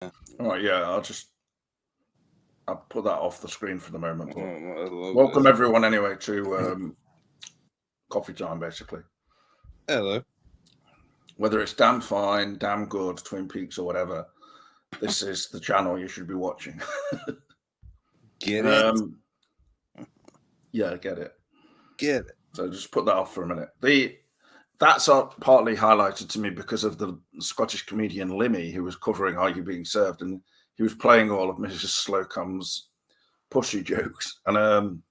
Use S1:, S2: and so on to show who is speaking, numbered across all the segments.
S1: All right, yeah, I'll put that off the screen for the moment. But
S2: I love
S1: welcome
S2: this.
S1: everyone anyway to coffee time, basically.
S2: Hello.
S1: Whether it's damn fine, damn good, Twin Peaks, or whatever, this is the channel you should be watching.
S2: Get it?
S1: Yeah, get it.
S2: Get it.
S1: So just put that off for a minute. That's partly highlighted to me because of the Scottish comedian Limmy, who was covering Are You Being Served, and he was playing all of Mrs. Slocum's pussy jokes, and I'm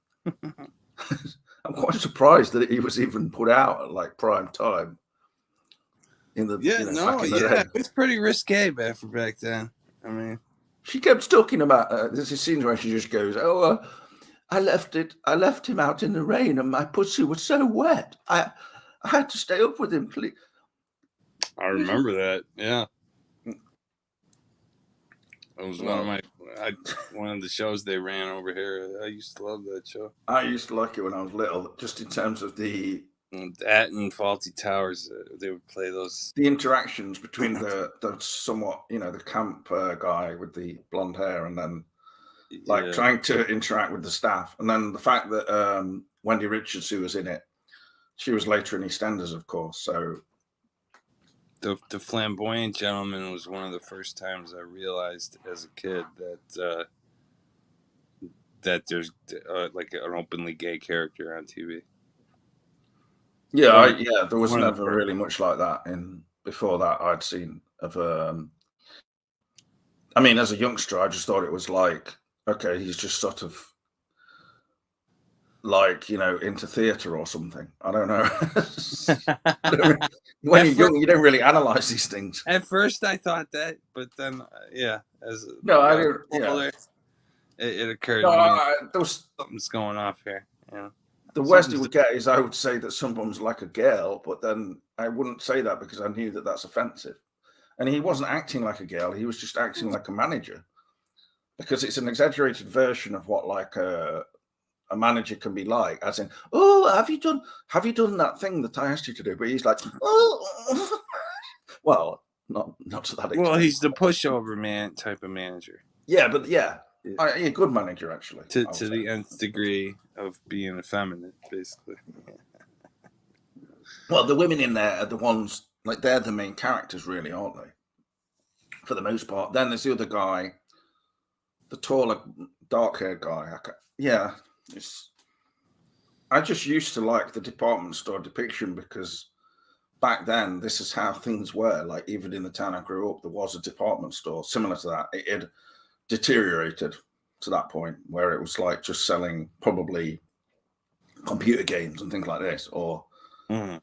S1: quite surprised that he was even put out at like prime time. Back in the day.
S2: It's pretty risque back then. I mean,
S1: she kept talking about there's a scene where she just goes, "Oh, I left him out in the rain, and my pussy was so wet. I had to stay up with him, please."
S2: I remember that. Yeah, it was one of the shows they ran over here. I used to love that show.
S1: I used to like it when I was little, just in terms of
S2: that and Fawlty Towers. They would play the
S1: interactions between the somewhat, the camp guy with the blonde hair, and then trying to interact with the staff, and then the fact that Wendy Richards, who was in it, she was later in EastEnders, of course. So
S2: the flamboyant gentleman was one of the first times I realized as a kid that there's like an openly gay character on TV.
S1: Yeah, there was never really much like that before that I'd seen of. I mean, as a youngster, I just thought it was like, okay, he's just sort of like, into theatre or something. I don't know. When you're young, you don't really analyze these things.
S2: At first, I thought that, but then, it occurred to me something's going off here. Yeah.
S1: The worst he would get is I would say that someone's like a girl, but then I wouldn't say that because I knew that that's offensive. And he wasn't acting like a girl; he was just acting like a manager, because it's an exaggerated version of what like a manager can be like, as in, "Oh, have you done that thing that I asked you to do?" But he's like, "Oh," well, not to that extent.
S2: Well, he's the pushover man type of manager.
S1: Yeah, but a good manager, actually.
S2: To the nth degree of being effeminate, basically.
S1: Well, the women in there are the ones, like, they're the main characters, really, aren't they? For the most part. Then there's the other guy, the taller, dark-haired guy. I just used to like the department store depiction because back then, this is how things were. Like, even in the town I grew up, there was a department store similar to that. It had deteriorated to that point where it was like just selling probably computer games and things like this, or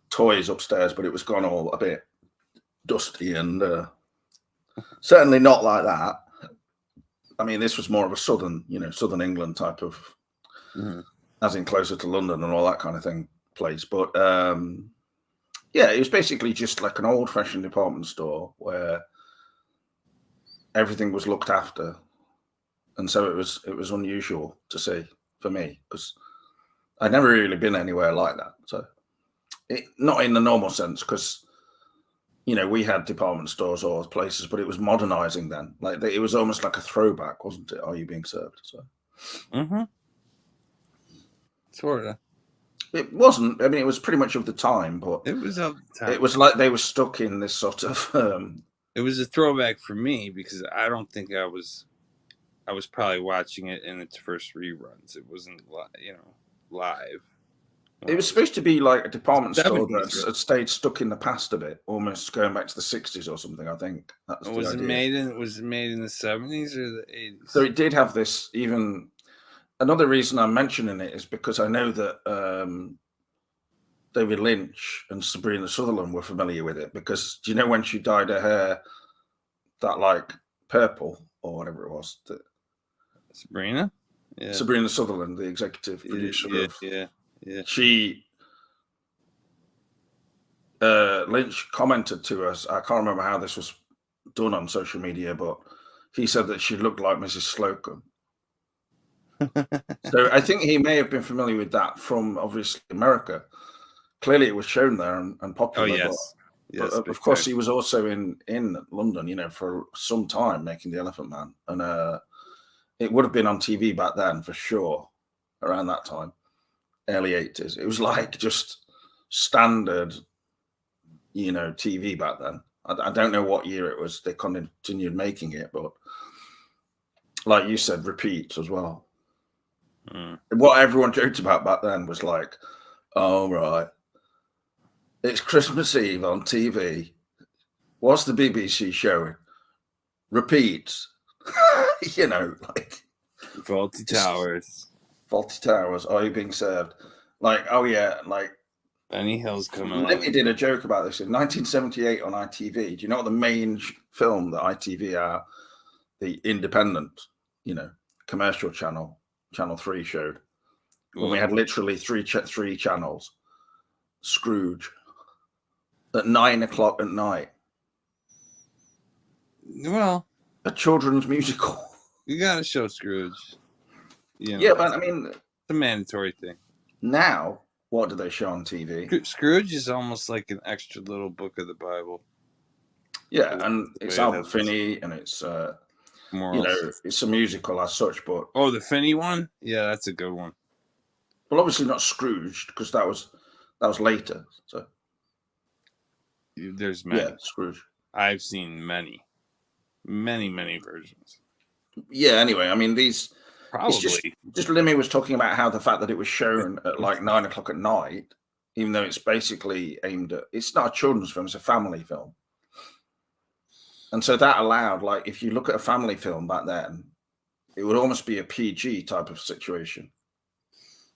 S1: toys upstairs, but it was gone all a bit dusty and certainly not like that. I mean, this was more of a southern England type of, as in closer to London and all that kind of thing place. But it was basically just like an old-fashioned department store where everything was looked after, and so it was unusual to see for me because I'd never really been anywhere like that. So not in the normal sense, because we had department stores or places, but it was modernizing then. Like it was almost like a throwback, wasn't it? Are You Being Served? So.
S2: Sort of.
S1: It wasn't. I mean, it was pretty much of the time, but
S2: it was of the time.
S1: It was like they were stuck in this sort of.
S2: It was a throwback for me because I don't think I was probably watching it in its first reruns. It wasn't, live.
S1: It was supposed to be like a department store that had stayed stuck in the past a bit, almost going back to the 60s or something, I think. That was
S2: was it made in the 70s or the 80s?
S1: So it did have this even... Another reason I'm mentioning it is because I know that David Lynch and Sabrina Sutherland were familiar with it, because do you know when she dyed her hair that like purple or whatever it was?
S2: Sabrina? Yeah.
S1: Sabrina Sutherland, the executive producer of...
S2: Yeah.
S1: Lynch commented to us, I can't remember how this was done on social media, but he said that she looked like Mrs. Slocum. So I think he may have been familiar with that from, obviously, America. Clearly it was shown there and popular.
S2: Oh, yes. Yes,
S1: But
S2: big
S1: of course,
S2: time.
S1: he was also in London, for some time making The Elephant Man, and it would have been on TV back then for sure. Around that time, early 80s, it was like just standard, TV back then. I don't know what year it was they continued making it, but like you said, repeats as well.
S2: Mm.
S1: What everyone joked about back then was like, "Oh right, it's Christmas Eve on TV. What's the BBC showing? Repeats." Like
S2: Faulty Towers.
S1: Faulty Towers. Are you being served? Like, oh yeah, like
S2: Benny Hill's coming
S1: Lemmy
S2: along.
S1: did a joke about this in 1978 on ITV. Do you know what the main film that ITV are? The independent, commercial channel, Channel 3 showed. When we had literally three channels. Scrooge at 9 o'clock at night.
S2: Well,
S1: A children's musical.
S2: you gotta show Scrooge.
S1: Yeah, but I mean,
S2: it's a mandatory thing.
S1: now what do they show on TV?
S2: Scrooge is almost like an extra little book of the Bible.
S1: Yeah, and it's Albert
S2: has
S1: Finney, and it's
S2: morals.
S1: it's a musical as such. But
S2: Oh, the Finney one? Yeah, that's a good one.
S1: well, obviously not Scrooge because that was later. So
S2: There's many.
S1: yeah, Scrooge.
S2: I've seen many versions.
S1: Yeah. Anyway, I mean these.
S2: Probably.
S1: It's just Lemmy was talking about how the fact that it was shown at like 9 o'clock at night, even though it's basically aimed at. It's not a children's film; it's a family film. And so that allowed, like, if you look at a family film back then, it would almost be a PG type of situation.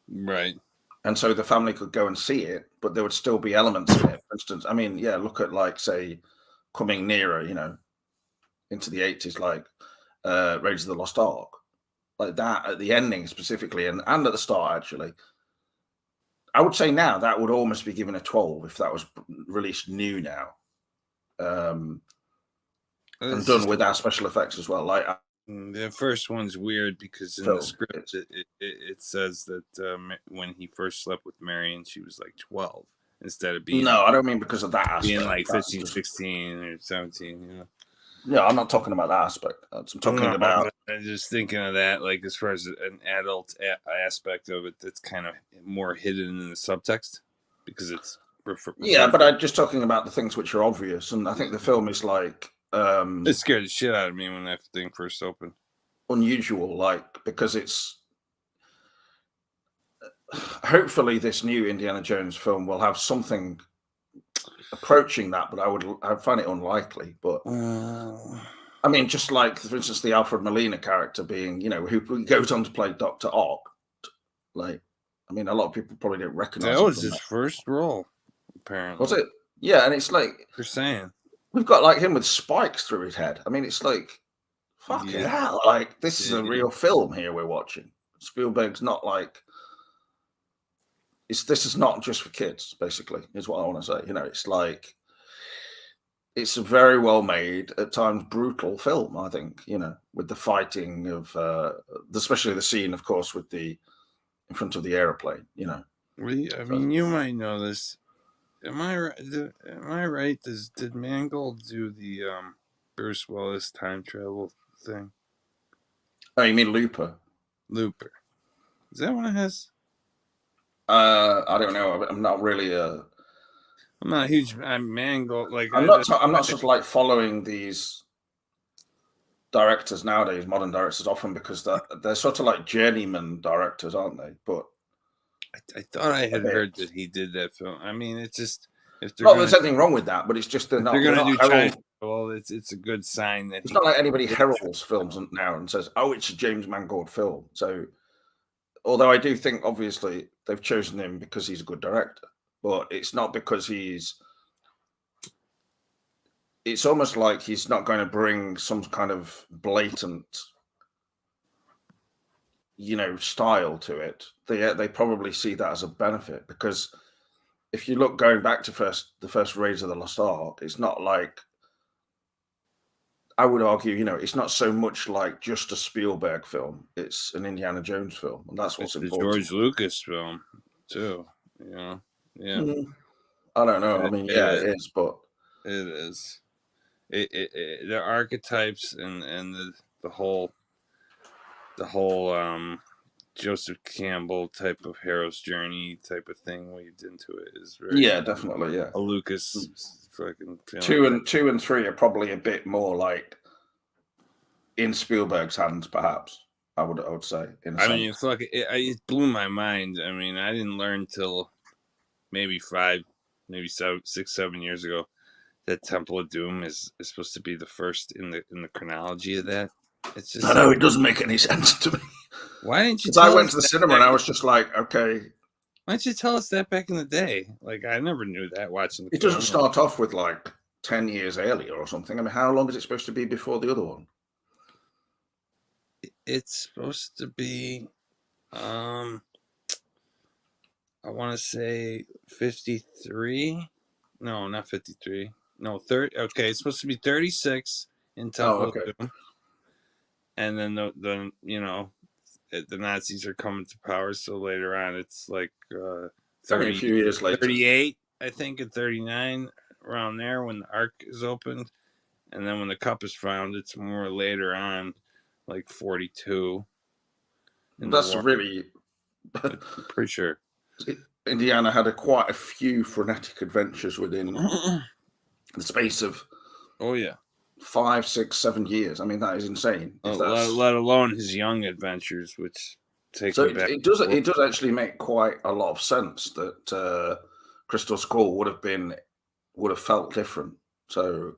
S2: Right.
S1: And so the family could go and see it, but there would still be elements in it. For instance, I mean, yeah, look at, like, say, Coming Nearer, into the 80s, like Raiders of the Lost Ark. Like that at the ending specifically, and at the start, actually. I would say now that would almost be given a 12 if that was released new now. And done with our special effects as well. Like
S2: the first one's weird because in the script it says that when he first slept with Marion, she was like 12 instead of being.
S1: No, I don't mean because of that aspect.
S2: Being like 15, 16, or 17.
S1: Yeah, I'm not talking about that aspect. I'm talking about.
S2: I'm just thinking of that, like as far as an adult aspect of it, that's kind of more hidden in the subtext because it's.
S1: Yeah, but I'm just talking about the things which are obvious, and I think the film is like.
S2: It scared the shit out of me when that thing first opened.
S1: Unusual, like because it's. Hopefully, this new Indiana Jones film will have something approaching that, but I find it unlikely. But I mean, just like for instance, the Alfred Molina character being, who goes on to play Dr. Ock. Like, I mean, a lot of people probably don't recognize.
S2: That was his first role, apparently.
S1: Was it? Yeah, and it's like
S2: you're saying
S1: we've got like him with spikes through his head. I mean, it's like fucking hell. Like this is a real film here we're watching. Spielberg's not like. This is not just for kids, basically, is what I want to say. It's like it's a very well made, at times brutal film, I think, with the fighting of especially the scene, of course, with in front of the aeroplane, I
S2: mean, you might know this. Am I right? Did Mangold do the Bruce Willis time travel thing?
S1: Oh, you mean Looper?
S2: Looper. Is that one of his?
S1: I don't know. I'm not really
S2: I'm not a huge Mangold. Like
S1: I'm not sort of like following these directors nowadays, modern directors, often because they're sort of like journeyman directors, aren't they? But
S2: I thought I had heard that he did that film. I mean, it's just
S1: there's anything wrong with that, but it's just they're going to
S2: do time. Well, it's a good sign that
S1: it's not like anybody heralds films now and says, "Oh, it's a James Mangold film." So. Although I do think, obviously, they've chosen him because he's a good director, but it's not because it's almost like he's not going to bring some kind of blatant, style to it. They probably see that as a benefit because if you look going back to the first Raiders of the Lost Ark, it's not like. I would argue, it's not so much like just a Spielberg film. It's an Indiana Jones film, and that's what's important.
S2: George Lucas film, too. Yeah.
S1: I don't know. I mean, yeah, it is, but
S2: It is. The archetypes and the whole Joseph Campbell type of hero's journey type of thing weaved into it is very
S1: Yeah, definitely. Yeah,
S2: a Lucas fucking film.
S1: two and three are probably a bit more like in Spielberg's hands, perhaps. I would say. In a
S2: I
S1: sense.
S2: mean, it blew my mind. I mean, I didn't learn till maybe 6, 7 years ago that Temple of Doom is supposed to be the first in the chronology of that. It's just
S1: I know it doesn't make any sense to me.
S2: Why didn't you?
S1: Because I went to the cinema and I was just like, okay.
S2: Why didn't you tell us that back in the day? Like, I never knew that watching the
S1: It doesn't start off with like 10 years earlier or something. I mean, how long is it supposed to be before the other one?
S2: It's supposed to be, I want to say 53. No, not 53. No, 30. Okay, it's supposed to be 36 in Temple of Doom. And then the Nazis are coming to power. So later on, it's like
S1: 30, a few years later.
S2: 38, I think, and 39, around there when the Ark is opened. And then when the cup is found, it's more later on, like 42.
S1: That's really...
S2: I'm pretty sure.
S1: Indiana had quite a few frenetic adventures within the space of...
S2: Oh, yeah.
S1: 5, 6, 7 years. I mean, that is insane.
S2: Let alone his young adventures, which take
S1: so
S2: me back.
S1: It does actually make quite a lot of sense that Crystal Skull would have felt different. So,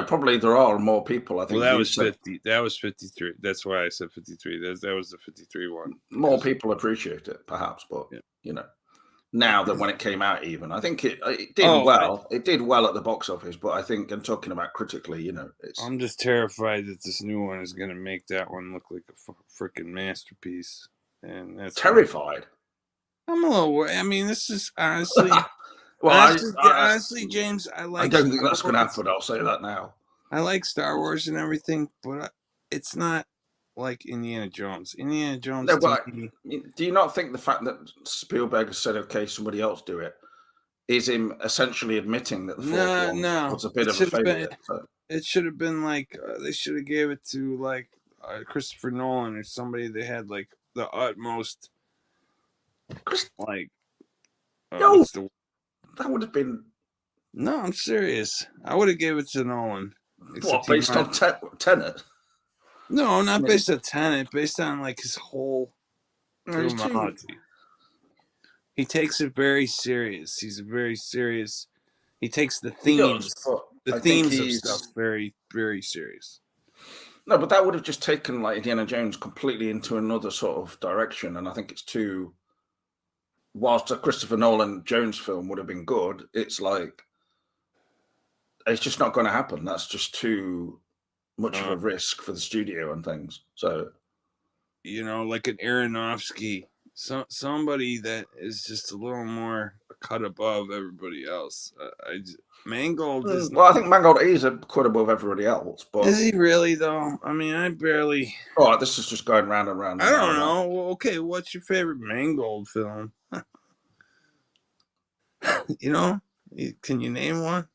S1: probably there are more people. I think
S2: that was 50. That was 53. That's why I said 53. That was the 53 one.
S1: More people appreciate it, perhaps, but now that when it came out, even I think it did well. It did well at the box office, but I think I'm talking about critically.
S2: I'm just terrified that this new one is going to make that one look like a freaking masterpiece, and that's
S1: terrified.
S2: I'm a little worried. I mean, this is honestly. Well, honestly, James, I
S1: don't think that's going to happen. I'll say that now.
S2: I like Star Wars and everything, but it's not like Indiana Jones. Indiana Jones.
S1: No, but do you not think the fact that Spielberg has said, "Okay, somebody else do it," is him essentially admitting that the fourth one was a bit of a failure?
S2: It should have been like they should have gave it to like Christopher Nolan or somebody that had like the utmost.
S1: No, that would have been.
S2: No, I'm serious. I would have gave it to Nolan.
S1: What, based on Tenet?
S2: No, not based on Tenet. Based on like his whole filmology. He takes it very serious. He's very serious. He takes the themes, of stuff very, very serious.
S1: No, but that would have just taken like Indiana Jones completely into another sort of direction, and I think it's too. Whilst a Christopher Nolan Jones film would have been good, it's like it's just not going to happen. That's just too much of a risk for the studio and things. So,
S2: like an Aronofsky, somebody that is just a little more a cut above everybody else. Mangold is.
S1: Well, I think Mangold is a cut above everybody else, but
S2: is he really though? I mean, I barely.
S1: Oh, this is just going round and round.
S2: I don't know. Well, okay, what's your favorite Mangold film? Can you name one?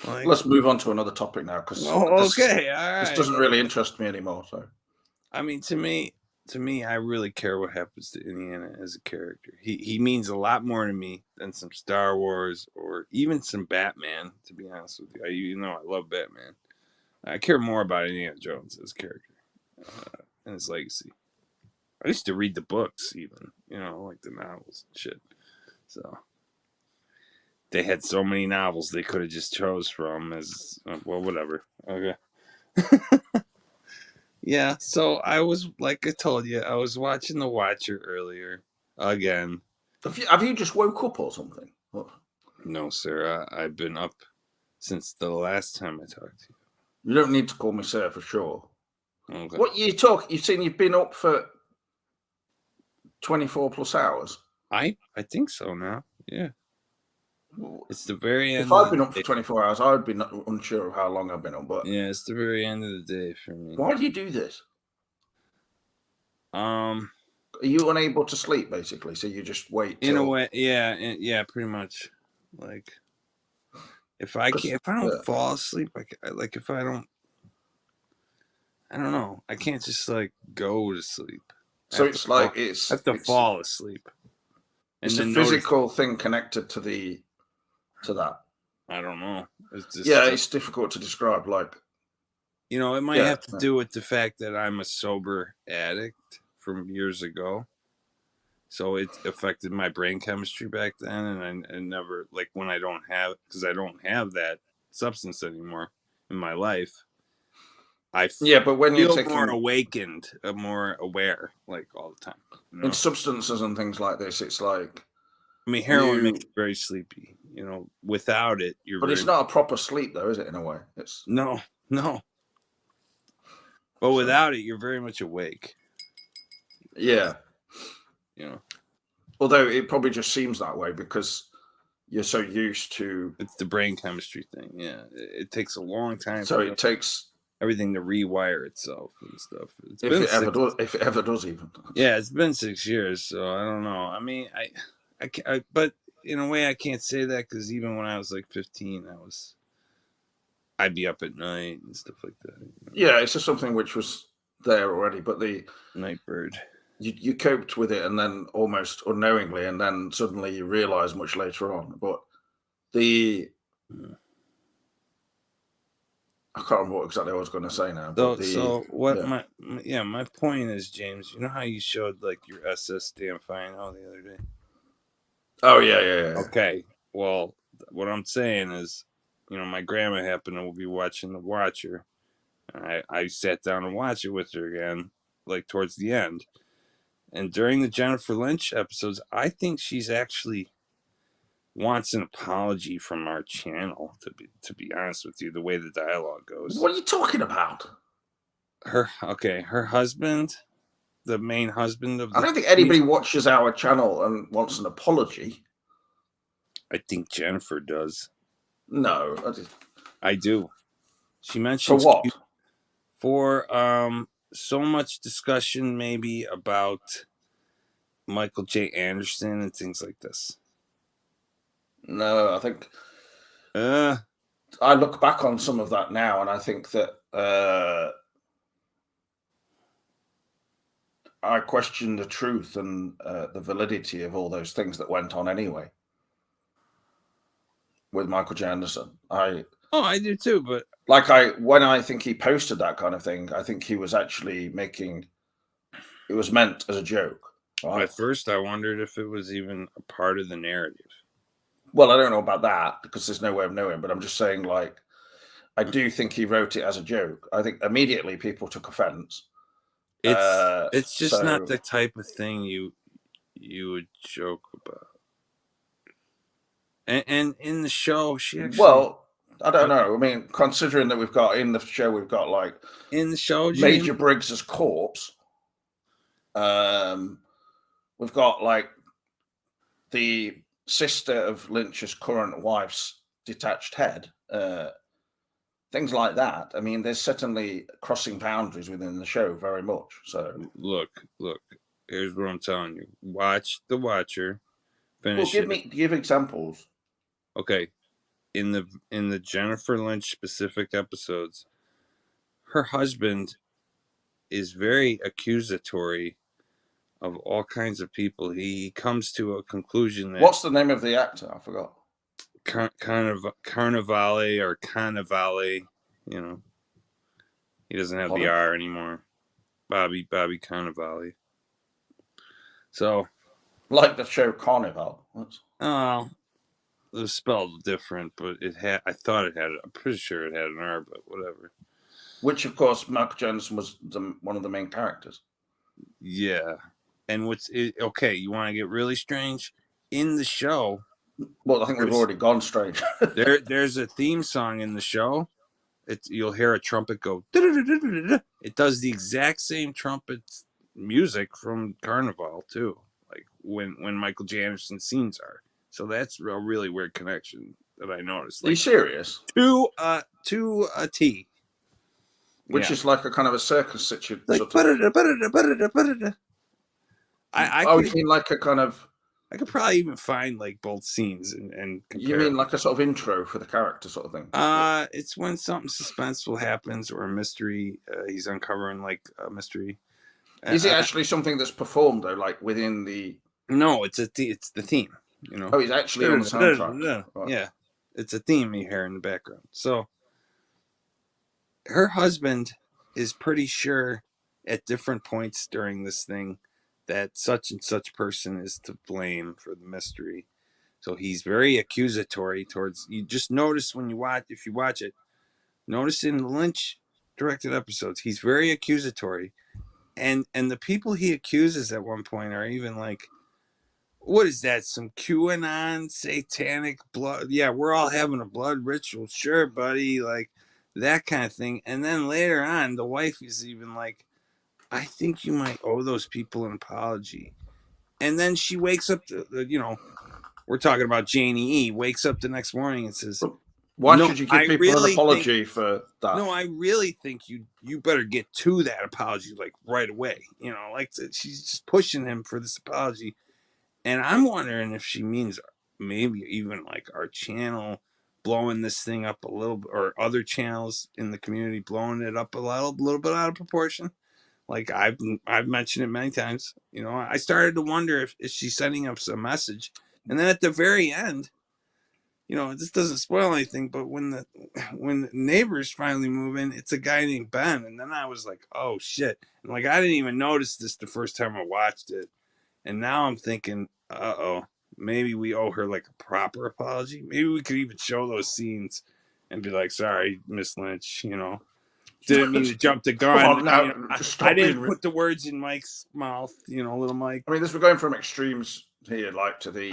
S1: Like, let's move on to another topic now, because
S2: all right.
S1: This doesn't really interest me anymore. So,
S2: I mean, to me, I really care what happens to Indiana as a character. He means a lot more to me than some Star Wars or even some Batman. To be honest with you, I love Batman. I care more about Indiana Jones as a character and his legacy. I used to read the books, even like the novels and shit. So. They had so many novels they could have just chose from as whatever. Okay. Yeah, so I was like I told you, I was watching The Watcher earlier again.
S1: Have you just woke up or something? What?
S2: No, sir. I've been up since the last time I talked to you.
S1: You don't need to call me sir for sure.
S2: Okay.
S1: What you talk? You've seen you've been up for 24 plus hours.
S2: I think so now. Yeah. It's the very end.
S1: If I've been up for 24 hours, I would be unsure of how long I've been up. But
S2: yeah, it's the very end of the day for me.
S1: Why do you do this?
S2: Are
S1: you unable to sleep basically? So you just wait.
S2: In a way, yeah, pretty much. Like, If I can't, if I don't
S1: Yeah.
S2: fall asleep, like if I don't know. I can't just like go to sleep.
S1: So it's like
S2: I have to fall asleep. And
S1: it's a
S2: then
S1: physical thing connected to that.
S2: I don't know. It's just,
S1: it's difficult to describe. Like,
S2: it might have to do with the fact that I'm a sober addict from years ago. So it affected my brain chemistry back then, and I never, like, when I don't have, because I don't have that substance anymore in my life,
S1: but when you're
S2: feel
S1: taking
S2: more awakened, more aware, like all the time.
S1: in substances and things like this, it's like,
S2: I mean, heroin makes you very sleepy. Without it, you're.
S1: But it's not a proper sleep, though, is it? In a way, it's
S2: no. But without it, you're very much awake.
S1: Yeah. Although it probably just seems that way because you're so used to.
S2: It's the brain chemistry thing. Yeah, it takes a long time.
S1: So it takes
S2: everything to rewire itself and stuff.
S1: If it ever does, even.
S2: Yeah, it's been 6 years, so I don't know. I mean, I but in a way, I can't say that because even when I was like 15, I'd be up at night and stuff like that.
S1: Yeah, it's just something which was there already, but the
S2: night bird.
S1: You coped with it, and then almost unknowingly, and then suddenly you realize much later on. But I can't remember what exactly I was going to say now.
S2: My point is, James, you know how you showed like your SS Dan Fino the other day?
S1: Oh yeah.
S2: Okay, well, what I'm saying is, my grandma happened to be watching The Watcher. I sat down and watched it with her again, like towards the end. And during the Jennifer Lynch episodes, I think she's actually wants an apology from our channel, to be honest with you, the way the dialogue goes.
S1: What are you talking about?
S2: Her husband, the main husband of I
S1: don't think anybody watches our channel and wants an apology.
S2: I think Jennifer does.
S1: No,
S2: I do. She mentioned
S1: for what?
S2: For so much discussion maybe about Michael J. Anderson and things like this.
S1: No, I think I look back on some of that now, and I think that I question the truth and the validity of all those things that went on anyway with Michael J. Anderson. I
S2: do too, but
S1: when I think he posted that kind of thing, I think he was actually it was meant as a joke. Right?
S2: At first, I wondered if it was even a part of the narrative.
S1: Well, I don't know about that because there's no way of knowing, but I'm just saying, I do think he wrote it as a joke. I think immediately people took offense.
S2: It's just not the type of thing you would joke about. And in the show, she actually.
S1: Well, I don't know. I mean, considering that we've got in the show
S2: in the show
S1: Major Briggs's corpse. We've got the sister of Lynch's current wife's detached head. Things like that. I mean, there's certainly crossing boundaries within the show very much. So
S2: look. Here's what I'm telling you: watch The Watcher. Finish.
S1: Well, give examples.
S2: Okay, in the Jennifer Lynch specific episodes, her husband is very accusatory of all kinds of people. He comes to a conclusion that.
S1: What's the name of the actor? I forgot.
S2: Carnivale or Cannavale, he doesn't have the R anymore. Bobby Cannavale. So,
S1: like the show Carnival.
S2: Oh, it was spelled different, but I thought it had. I'm pretty sure it had an R, but whatever. Which,
S1: of course, Michael Jensen was one of the main characters.
S2: Yeah, and okay? You want to get really strange in the show?
S1: Well, I think we've already gone strange.
S2: There's a theme song in the show. You'll hear a trumpet go. It does the exact same trumpet music from Carnival too, like when Michael J. Anderson scenes are. So that's a really weird connection that I noticed.
S1: Are you serious?
S2: To a T.
S1: Which is like a kind of a circus situation.
S2: Like,
S1: I mean like a kind of
S2: I could probably even find like both scenes and compare.
S1: You mean like a sort of intro for the character sort of thing?
S2: It's when something suspenseful happens or a mystery. He's uncovering like a mystery.
S1: Is it actually something that's performed though, like within the?
S2: No, it's it's the theme. You know.
S1: Oh, it's actually on the soundtrack. Right.
S2: Yeah, it's a theme you hear in the background. So her husband is pretty sure at different points during this thing that such and such person is to blame for the mystery. So he's very accusatory towards. You just notice when you watch, if you watch it, notice in the Lynch directed episodes, he's very accusatory, and the people he accuses at one point are even like, "What is that? Some QAnon satanic blood? Yeah, we're all having a blood ritual, sure, buddy." Like that kind of thing. And then later on, the wife is even like, "I think you might owe those people an apology." And then she wakes up, we're talking about Janie E. wakes up the next morning and says,
S1: "Why should you give people an apology for that?"
S2: No, I really think you better get to that apology like right away. Like she's just pushing him for this apology, and I'm wondering if she means maybe even like our channel blowing this thing up a little bit, or other channels in the community blowing it up a little bit out of proportion. Like I've mentioned it many times. I started to wonder if she's sending us a message. And then at the very end, this doesn't spoil anything, but when the neighbors finally move in, it's a guy named Ben. And then I was like, oh shit. And like I didn't even notice this the first time I watched it. And now I'm thinking, maybe we owe her like a proper apology. Maybe we could even show those scenes and be like, sorry, Miss Lynch, didn't mean to jump the gun. I didn't put the words in Mike's mouth, little Mike.
S1: I mean, we're going from extremes here, like to the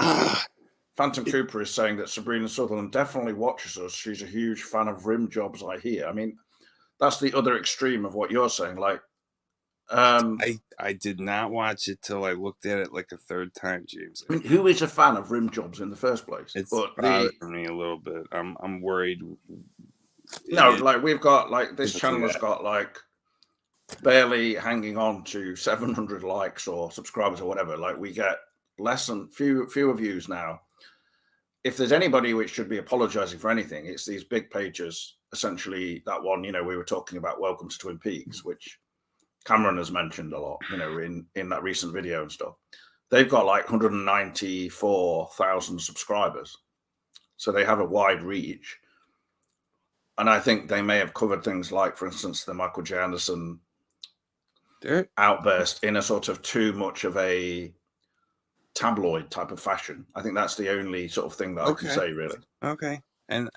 S1: Phantom Cooper is saying that Sabrina Sutherland definitely watches us. She's a huge fan of rim jobs, I hear. I mean, that's the other extreme of what you're saying. Like,
S2: I did not watch it till I looked at it like a third time, James.
S1: I mean, who is a fan of rim jobs in the first place?
S2: It's bothering me a little bit. I'm worried.
S1: No, like we've got like this channel has got like barely hanging on to 700 likes or subscribers or whatever. Like we get less than fewer views now. If there's anybody which should be apologizing for anything, it's these big pages. Essentially, that one, we were talking about Welcome to Twin Peaks, which Cameron has mentioned a lot, in that recent video and stuff. They've got like 194,000 subscribers. So they have a wide reach. And I think they may have covered things like, for instance, the Michael J. Anderson outburst in a sort of too much of a tabloid type of fashion. I think that's the only sort of thing that I can say, really.
S2: Okay. And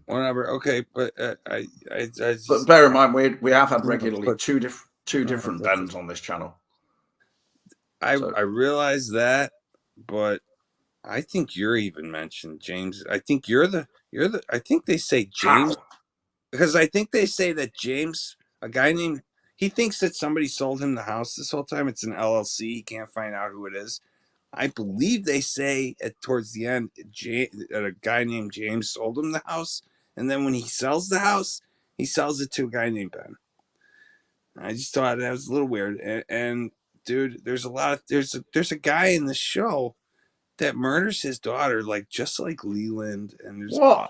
S2: whatever. Okay, but I just,
S1: but bear in mind we have had regularly two different Bens on this channel.
S2: I realize that, but I think you're even mentioned, James. I think I think they say James. How? Because I think they say that James, a guy named, he thinks that somebody sold him the house this whole time. It's an LLC. He can't find out who it is. I believe they say towards the end, a guy named James sold him the house. And then when he sells the house, he sells it to a guy named Ben. I just thought that was a little weird. And dude, there's a guy in the show that murders his daughter, like just like Leland. And there's I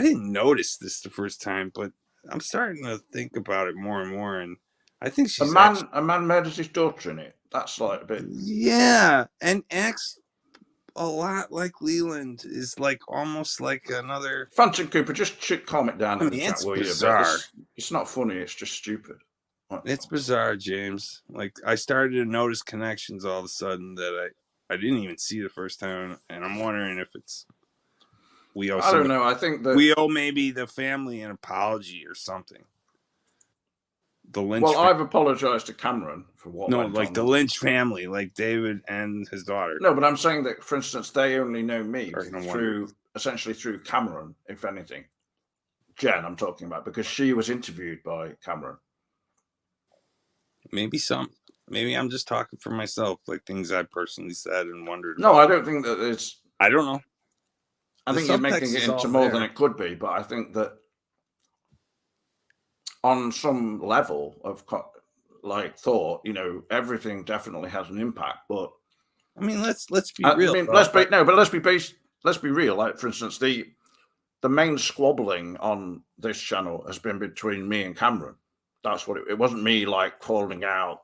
S2: didn't notice this the first time, but I'm starting to think about it more and more. And I think she's
S1: a man murders his daughter in it. That's like a bit,
S2: and acts a lot like Leland. Is like almost like another
S1: Phantom Cooper. Just calm it down.
S2: I mean, it's bizarre.
S1: It's not funny. It's just stupid.
S2: It's bizarre, James. Like I started to notice connections all of a sudden that I didn't even see the first time, and I'm wondering if it's we owe.
S1: I don't know. I think that
S2: we owe maybe the family an apology or something. The Lynch.
S1: Well, I've apologized to Cameron for what.
S2: No, like the Lynch family, like David and his daughter.
S1: No, but I'm saying that, for instance, they only know me essentially through Cameron, if anything. Jen, I'm talking about, because she was interviewed by Cameron.
S2: Maybe I'm just talking for myself, like things I personally said and wondered.
S1: No, I don't think that it's.
S2: I don't know.
S1: I think you're making it into more than it could be, but I think that on some level of like thought, you know, everything definitely has an impact. But
S2: I mean, let's be
S1: I
S2: real.
S1: mean,
S2: Bro.
S1: let's be no, but let's be real. Like, for instance, the main squabbling on this channel has been between me and Cameron. That's what it wasn't me like calling out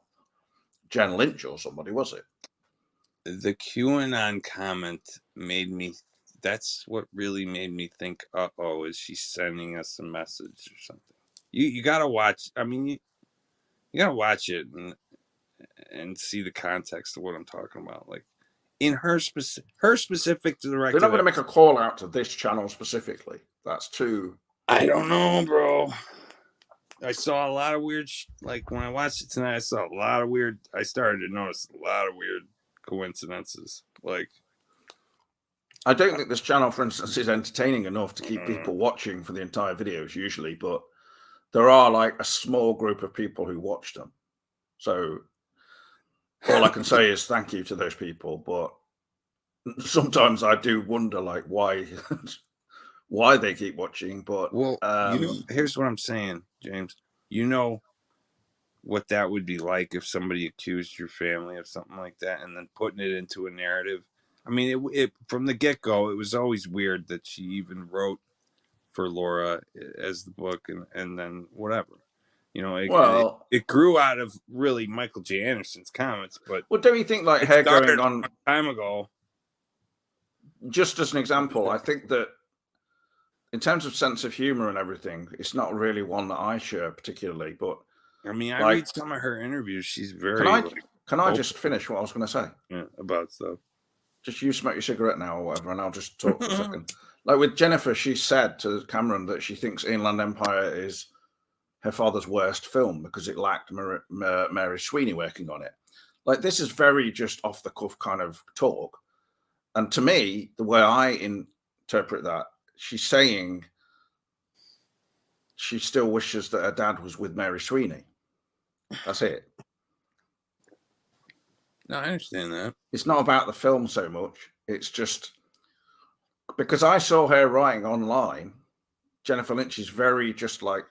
S1: Jen Lynch or somebody, was it?
S2: The QAnon comment made me. That's what really made me think. Is she sending us a message or something? You gotta watch. I mean, you gotta watch it and see the context of what I'm talking about. Like in her specific directive.
S1: They're not going to make a call out to this channel specifically. That's too.
S2: I don't know, bro. I saw a lot of weird. Like when I watched it tonight, I saw a lot of weird. I started to notice a lot of weird coincidences. Like,
S1: I don't think this channel, for instance, is entertaining enough to keep people watching for the entire videos usually, but there are like a small group of people who watch them. So all I can say is thank you to those people. But sometimes I do wonder like why they keep watching. But
S2: well, here's what I'm saying, James. You know what that would be like if somebody accused your family of something like that and then putting it into a narrative. I mean, it from the get-go, it was always weird that she even wrote for Laura as the book and then whatever. You know, it grew out of really Michael J. Anderson's comments, but
S1: don't you think like her going on
S2: a time ago?
S1: Just as an example, I think that in terms of sense of humor and everything, it's not really one that I share particularly. But
S2: I mean, I read some of her interviews. She's very.
S1: Can I just finish what I was going to say?
S2: Yeah, about stuff.
S1: Just you smoke your cigarette now or whatever, and I'll just talk for a second. Like with Jennifer, she said to Cameron that she thinks Inland Empire is her father's worst film because it lacked Mary Sweeney working on it. Like this is very just off the cuff kind of talk. And to me, the way I interpret that, she's saying she still wishes that her dad was with Mary Sweeney. That's it.
S2: No, I understand that.
S1: It's not about the film so much. It's just because I saw her writing online. Jennifer Lynch is very just like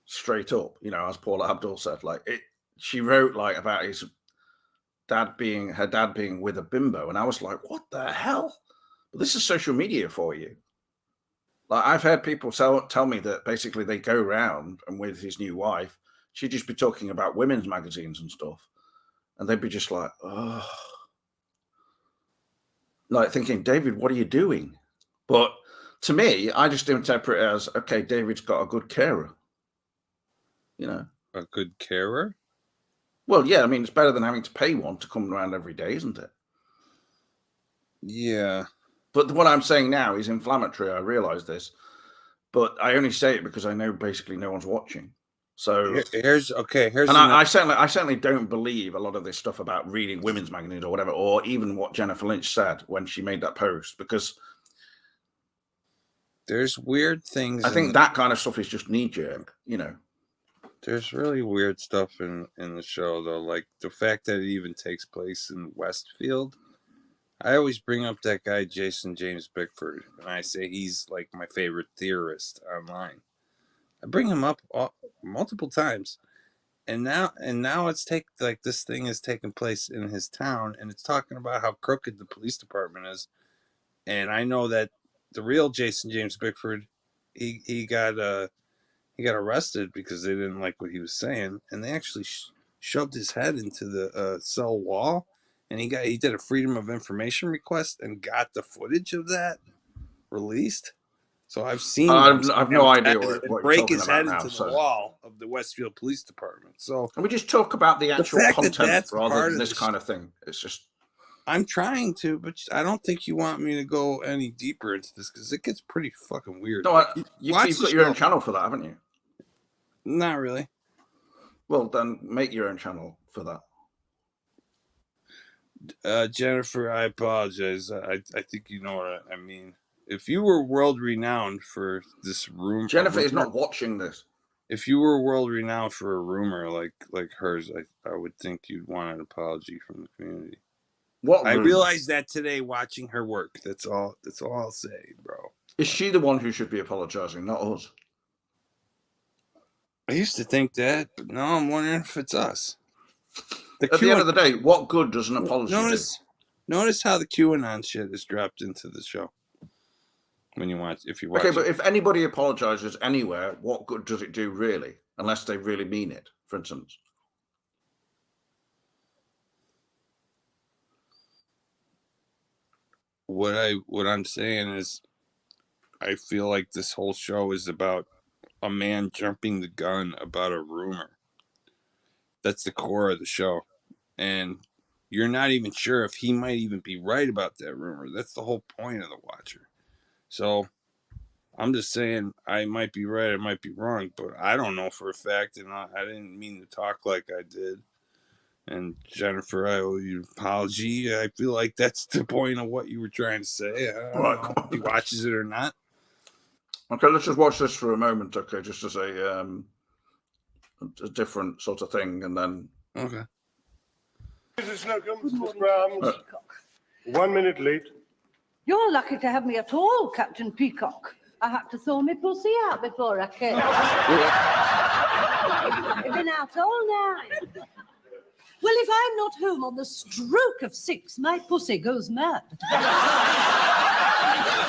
S1: straight up, you know, as Paula Abdul said. Like it, she wrote like about her dad being with a bimbo, and I was like, what the hell? But this is social media for you. Like I've heard people tell me that basically they go around and with his new wife, she'd just be talking about women's magazines and stuff. And they'd be just like, oh, like thinking, David, what are you doing? But to me, I just interpret it as, okay, David's got a good carer. You know,
S2: a good carer?
S1: Well, yeah, I mean, it's better than having to pay one to come around every day, isn't it?
S2: Yeah.
S1: But what I'm saying now is inflammatory. I realize this, but I only say it because I know basically no one's watching. So
S2: here's
S1: and I certainly don't believe a lot of this stuff about reading women's magazines or whatever, or even what Jennifer Lynch said when she made that post, because
S2: there's weird things.
S1: I think that kind of stuff is just knee jerk, you know.
S2: There's really weird stuff in the show though, like the fact that it even takes place in Westfield. I always bring up that guy Jason James Bickford, and I say he's like my favorite theorist online. I bring him up multiple times, and now it's this thing is taking place in his town, and it's talking about how crooked the police department is. And I know that the real Jason James Bickford, he got arrested because they didn't like what he was saying, and they actually shoved his head into the cell wall, and he did a Freedom of Information request and got the footage of that released. So I've seen.
S1: I've no idea what
S2: break his head into the wall of the Westfield Police Department. So
S1: can we just talk about the actual content rather than this kind of thing? It's just.
S2: I'm trying to, but I don't think you want me to go any deeper into this because it gets pretty fucking weird.
S1: No, you've got your own channel for that, haven't you?
S2: Not really.
S1: Well, then make your own channel for
S2: that. Jennifer, I apologize. I think you know what I mean. If you were world renowned for this rumor,
S1: Jennifer is not watching this.
S2: If you were world renowned for a rumor like hers, I would think you'd want an apology from the community.
S1: What?
S2: I realized that today watching her work. That's all I'll say, bro.
S1: Is she the one who should be apologizing, not us?
S2: used to think that, but now I'm wondering if it's us.
S1: At the end of the day, what good does an apology do?
S2: Notice how the QAnon shit is dropped into the show when you watch. If you watch,
S1: Okay, but if anybody apologizes anywhere, what good does it do really? Unless they really mean it, for instance.
S2: What I'm saying is, I feel like this whole show is about a man jumping the gun about a rumor. That's the core of the show, and you're not even sure if he might even be right about that rumor. That's the whole point of the Watcher. So I'm just saying I might be right, I might be wrong, but I don't know for a fact, and I didn't mean to talk like I did. And Jennifer, I owe you an apology. I feel like that's the point of what you were trying to say. I don't know if he watches it or not.
S1: Okay, let's just watch this for a moment, okay, just as a different sort of thing, and then...
S2: Okay.
S3: Mrs. Slocum, Miss Brahms, 1 minute late.
S4: You're lucky to have me at all, Captain Peacock. I had to throw my pussy out before I came. I've been out all night. Well, if I'm not home on the stroke of 6, my pussy goes mad.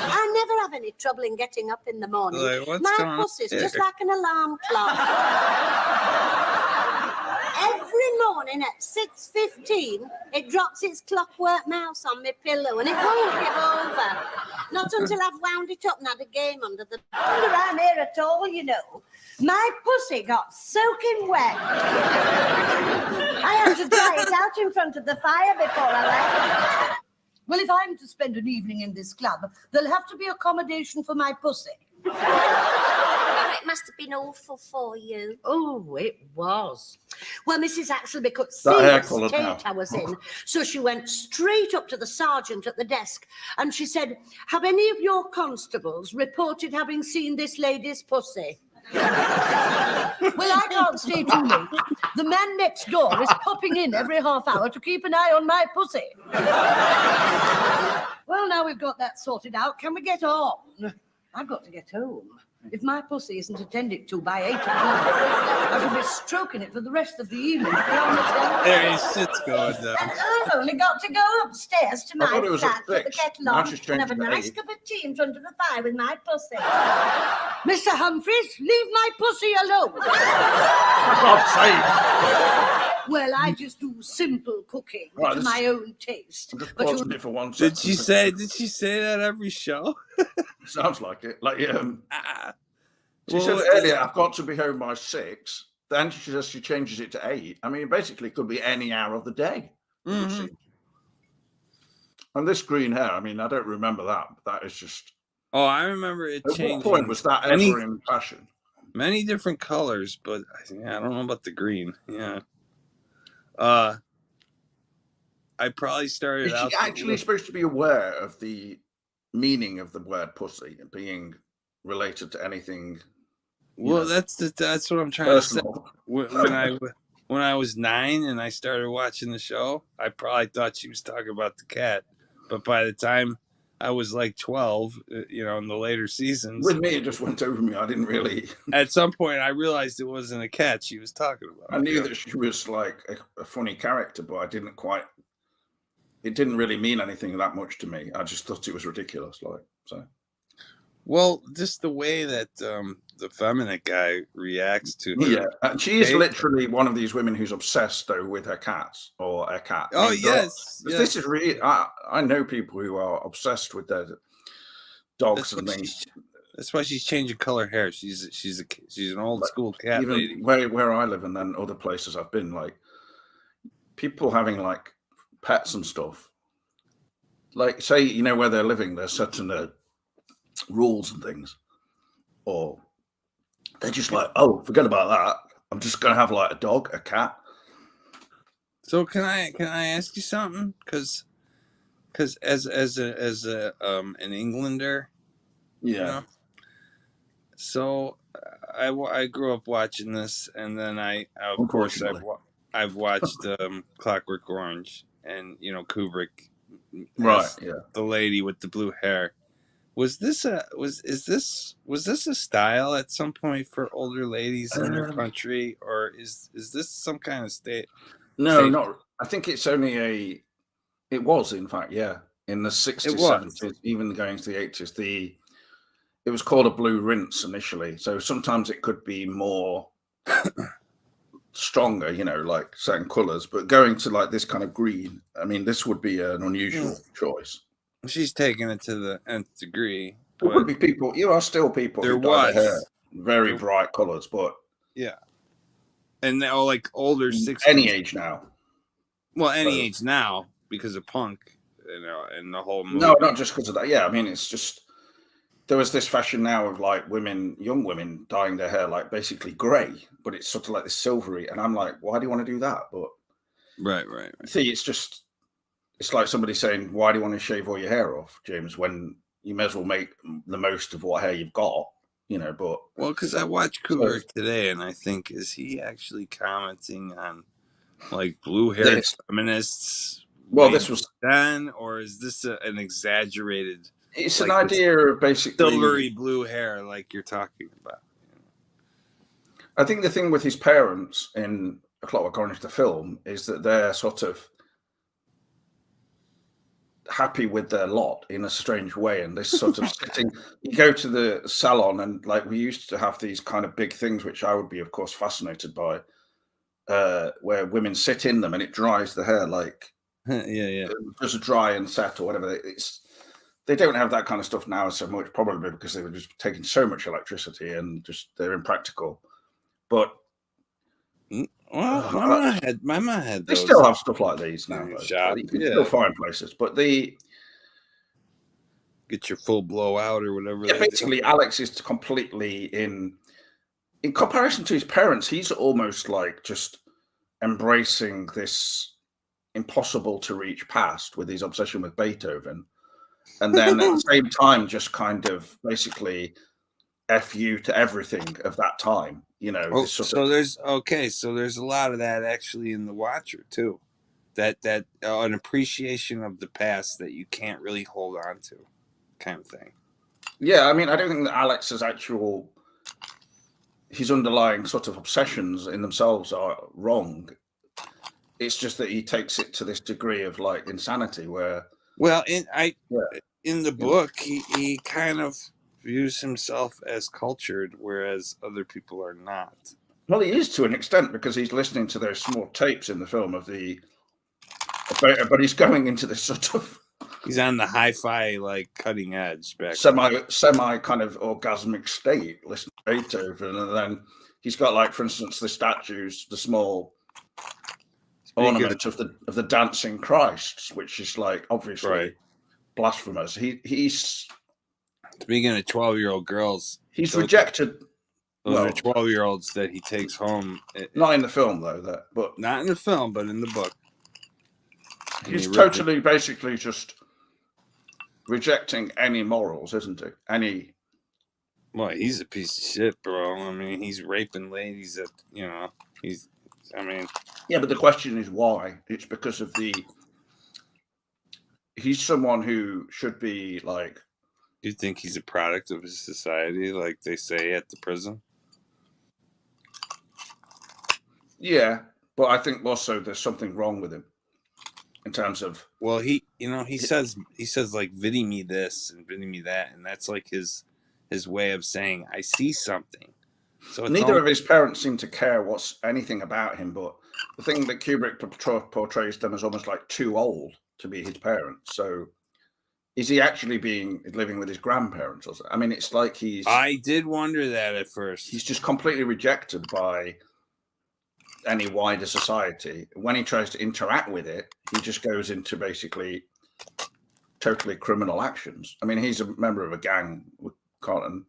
S5: I never have any trouble in getting up in the morning.
S2: Like,
S5: my pussy's just like an alarm clock. Every morning at 6:15, it drops its clockwork mouse on my pillow and it won't give over. Not until I've wound it up and had a game under the...
S4: Wonder I'm here at all, you know. My pussy got soaking wet. I had to dry it out in front of the fire before I left. Well, if I'm to spend an evening in this club, there'll have to be accommodation for my pussy.
S5: It must have been awful for you.
S4: Oh, it was. Well, Mrs. Axelby could see
S1: That
S4: the
S1: hair colour now.
S4: state I was in, so she went straight up to the sergeant at the desk and she said, "Have any of your constables reported having seen this lady's pussy?" Well, I can't stay too late. The man next door is popping in every half hour to keep an eye on my pussy. Well, now we've got that sorted out, can we get on? I've got to get home. If my pussy isn't attended to by 8 o'clock, I shall be stroking it for the rest of the evening.
S2: There he sits going down.
S4: And I've only got to go upstairs to my
S1: thought it was at
S4: flat, put the
S1: 6.
S4: kettle
S1: Now
S4: on,
S1: she's
S4: and have a
S1: changed to
S4: nice
S1: 8.
S4: cup of tea in front of the fire with my pussy. Mr. Humphreys, leave my pussy alone.
S1: For God's sake!
S4: Well, I just do simple cooking
S1: Right,
S4: to
S1: this-
S4: my own taste.
S1: I'm just
S4: But
S1: pausing
S4: you,
S1: it for 1 second.
S2: Did she say that every show?
S1: Sounds like it. Like,
S2: Ah.
S1: she
S2: Well,
S1: said earlier, I've got to be home by 6. Then she says she changes it to 8. I mean, basically, it could be any hour of the day.
S2: Mhm.
S1: And this green hair, I mean, I don't remember that. But that is just...
S2: Oh, I remember it
S1: At what
S2: changing.
S1: point was that
S2: Any-
S1: ever in fashion?
S2: Many different colors, but I don't know about the green. Yeah. I probably started
S1: Is
S2: out.
S1: she actually supposed to be aware of the meaning of the word pussy and being related to anything
S2: Well,
S1: know,
S2: that's what I'm trying to say.
S1: personal?
S2: When I was 9 and I started watching the show, I probably thought she was talking about the cat. But by the time I was like 12, in the later seasons,
S1: With me, it just went over me. I didn't really...
S2: at some point I realized it wasn't a cat she was talking about.
S1: I knew that she was like a funny character, but I didn't quite... It didn't really mean anything that much to me. I just thought it was ridiculous.
S2: Well, just the way that the feminine guy reacts to her.
S1: Yeah, and she is
S2: Hey.
S1: literally one of these women who's obsessed though with her cats or a cat.
S2: Oh,
S1: I mean,
S2: yes.
S1: this is really. I know people who are obsessed with their dogs and things.
S2: That's why she's changing color hair. She's an old school cat lady.
S1: Even where I live and then other places I've been, like people having like pets and stuff. Like say where they're living, they're setting their rules and things, or they're just like, oh, forget about that. I'm just gonna have like a dog, a cat.
S2: So can I ask you something? Because as an Englander,
S1: Yeah.
S2: So I grew up watching this, and then of course I've watched Clockwork Orange, and Kubrick,
S1: Right.
S2: as
S1: Yeah.
S2: the lady with the blue hair. Was this a style at some point for older ladies in their country, or is this some kind of state?
S1: No, not. I think it's only a. It was, in fact, yeah, in the 60s,
S2: It was.
S1: 70s, even going to the 80s. It was called a blue rinse initially. So sometimes it could be more stronger, like certain colours, but going to like this kind of green. I mean, this would be an unusual choice.
S2: She's taking it to the nth degree.
S1: There would be people. You are still people
S2: There
S1: who dye their hair
S2: was.
S1: very bright colours, but
S2: Yeah. And now, like older 60s.
S1: any age now.
S2: Well, any
S1: So-
S2: age now because of punk, and the whole movie.
S1: No, not just because of that. Yeah, I mean, it's just there was this fashion now of like young women dyeing their hair like basically grey, but it's sort of like this silvery. And I'm like, why do you want to do that? But
S2: Right.
S1: see, it's like somebody saying, why do you want to shave all your hair off, James, when you may as well make the most of what hair you've got, but
S2: Well, because I watched Kubrick today, and I think, is he actually commenting on like blue-haired
S1: This.
S2: feminists?
S1: well,
S2: way
S1: this was,
S2: then, or is this an exaggerated
S1: it's
S2: like
S1: an
S2: this
S1: idea of basically,
S2: silvery blue hair like you're talking about?
S1: I think the thing with his parents in A Clockwork Orange, the film, is that they're sort of happy with their lot in a strange way, and this sort of sitting. You go to the salon, and like we used to have these kind of big things, which I would be, of course, fascinated by, where women sit in them and it dries the hair like
S2: Yeah.
S1: just dry and set or whatever. They don't have that kind of stuff now so much, probably because they were just taking so much electricity and just they're impractical. But
S2: Well, my mom had
S1: they
S2: those.
S1: still have stuff like these now.
S2: in
S1: Though.
S2: shop,
S1: You can
S2: yeah.
S1: still find places, but
S2: Get your full blowout or whatever.
S1: yeah,
S2: they do.
S1: basically, Alex is completely in comparison to his parents. He's almost like just embracing this impossible to reach past with his obsession with Beethoven, and then at the same time, just kind of basically F you to everything of that time. This sort
S2: So
S1: of,
S2: there's a lot of that actually in The Watcher too. That an appreciation of the past that you can't really hold on to, kind of thing.
S1: yeah. I mean, I don't think that Alex's his underlying sort of obsessions in themselves are wrong. It's just that he takes it to this degree of like insanity where,
S2: Well, in the book, he kind of views himself as cultured, whereas other people are not.
S1: well, he is to an extent because he's listening to those small tapes in the film but he's going into this sort of
S2: He's on the hi-fi, like cutting edge back.
S1: semi kind of orgasmic state, listening to Beethoven, and then he's got like, for instance, the statues, the small ornament of the dancing Christs, which is like obviously
S2: Right.
S1: blasphemous. He's
S2: Speaking of 12-year-old girls,
S1: He's
S2: those-
S1: rejected.
S2: those
S1: Well,
S2: are 12-year-olds that he takes home.
S1: not in the film though. But
S2: Not in the film, but in the book. And
S1: he's
S2: he ripped
S1: totally, basically, just rejecting any morals, isn't he?
S2: Well, he's a piece of shit, bro. I mean, he's raping ladies that,
S1: Yeah, but the question is why? It's because of he's someone who should be like,
S2: do you think he's a product of his society, like they say at the prison?
S1: yeah, but I think also there's something wrong with him in terms of,
S2: Well, he says like, "Vidi me this and vidi me that," and that's like his way of saying, "I see something." So it's
S1: neither of his parents seem to care anything about him, but the thing that Kubrick portrays them as almost like too old to be his parents. So is he actually living with his grandparents or something? I mean, it's like
S2: I did wonder that at first.
S1: he's just completely rejected by any wider society. When he tries to interact with it, he just goes into basically totally criminal actions. I mean, he's a member of a gang with Cotton.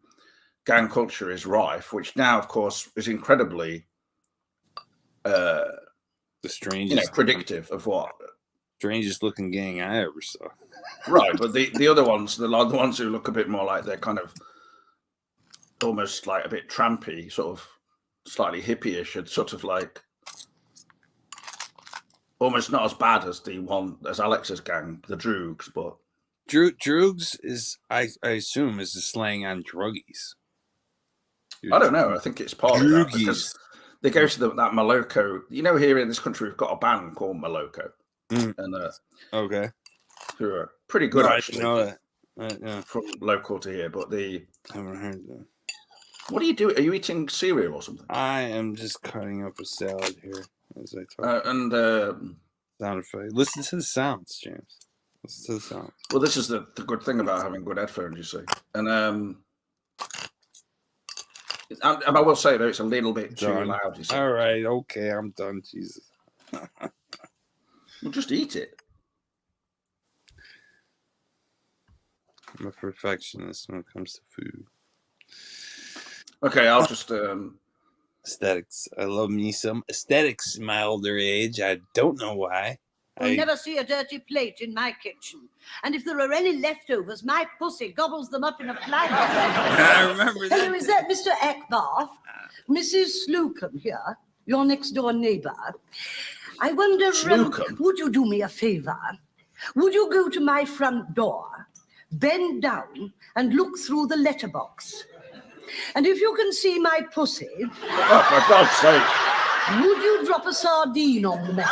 S1: Gang culture is rife, which now, of course, is incredibly
S2: the strangest,
S1: predictive of what.
S2: strangest looking gang I ever saw.
S1: Right, but the other ones, the ones who look a bit more like they're kind of almost like a bit trampy, sort of slightly hippie-ish, and sort of like almost not as bad as as Alex's gang, the Droogs, but
S2: Droogs is, I assume, is the slang on druggies.
S1: I don't know. I think it's part of that because
S2: Droogies.
S1: they go to that Moloko. You know, here in this country, we've got a band called Moloko, and
S2: Okay.
S1: who are pretty good
S2: No, I
S1: actually.
S2: didn't know that. Yeah,
S1: From local to here, but
S2: I haven't heard that.
S1: what do you do? Are you eating cereal or something?
S2: I am just cutting up a salad here as I talk.
S1: And
S2: Sound effect. Listen to the sounds, James. Listen to the sounds.
S1: well, this is the good thing about having good headphones, you see. And I will say though, it's a little bit too
S2: Done.
S1: loud. You see.
S2: All right, okay, I'm done. Jesus.
S1: Well, just eat it.
S2: I'm a perfectionist when it comes to food.
S1: Okay, I'll just
S2: Aesthetics. I love me some aesthetics in my older age. I don't know why.
S4: You'll never see a dirty plate in my kitchen. And if there are any leftovers, my pussy gobbles them up in a fly.
S2: I remember
S4: Hello,
S2: that.
S4: is that Mr. Akbar? Mrs. Slocum here, your next door neighbour. I wonder,
S1: Slocum?
S4: would you do me a favour? Would you go to my front door, bend down, and look through the letterbox? And if you can see my pussy,
S1: oh, for God's sake!
S4: would you drop a sardine on the mat?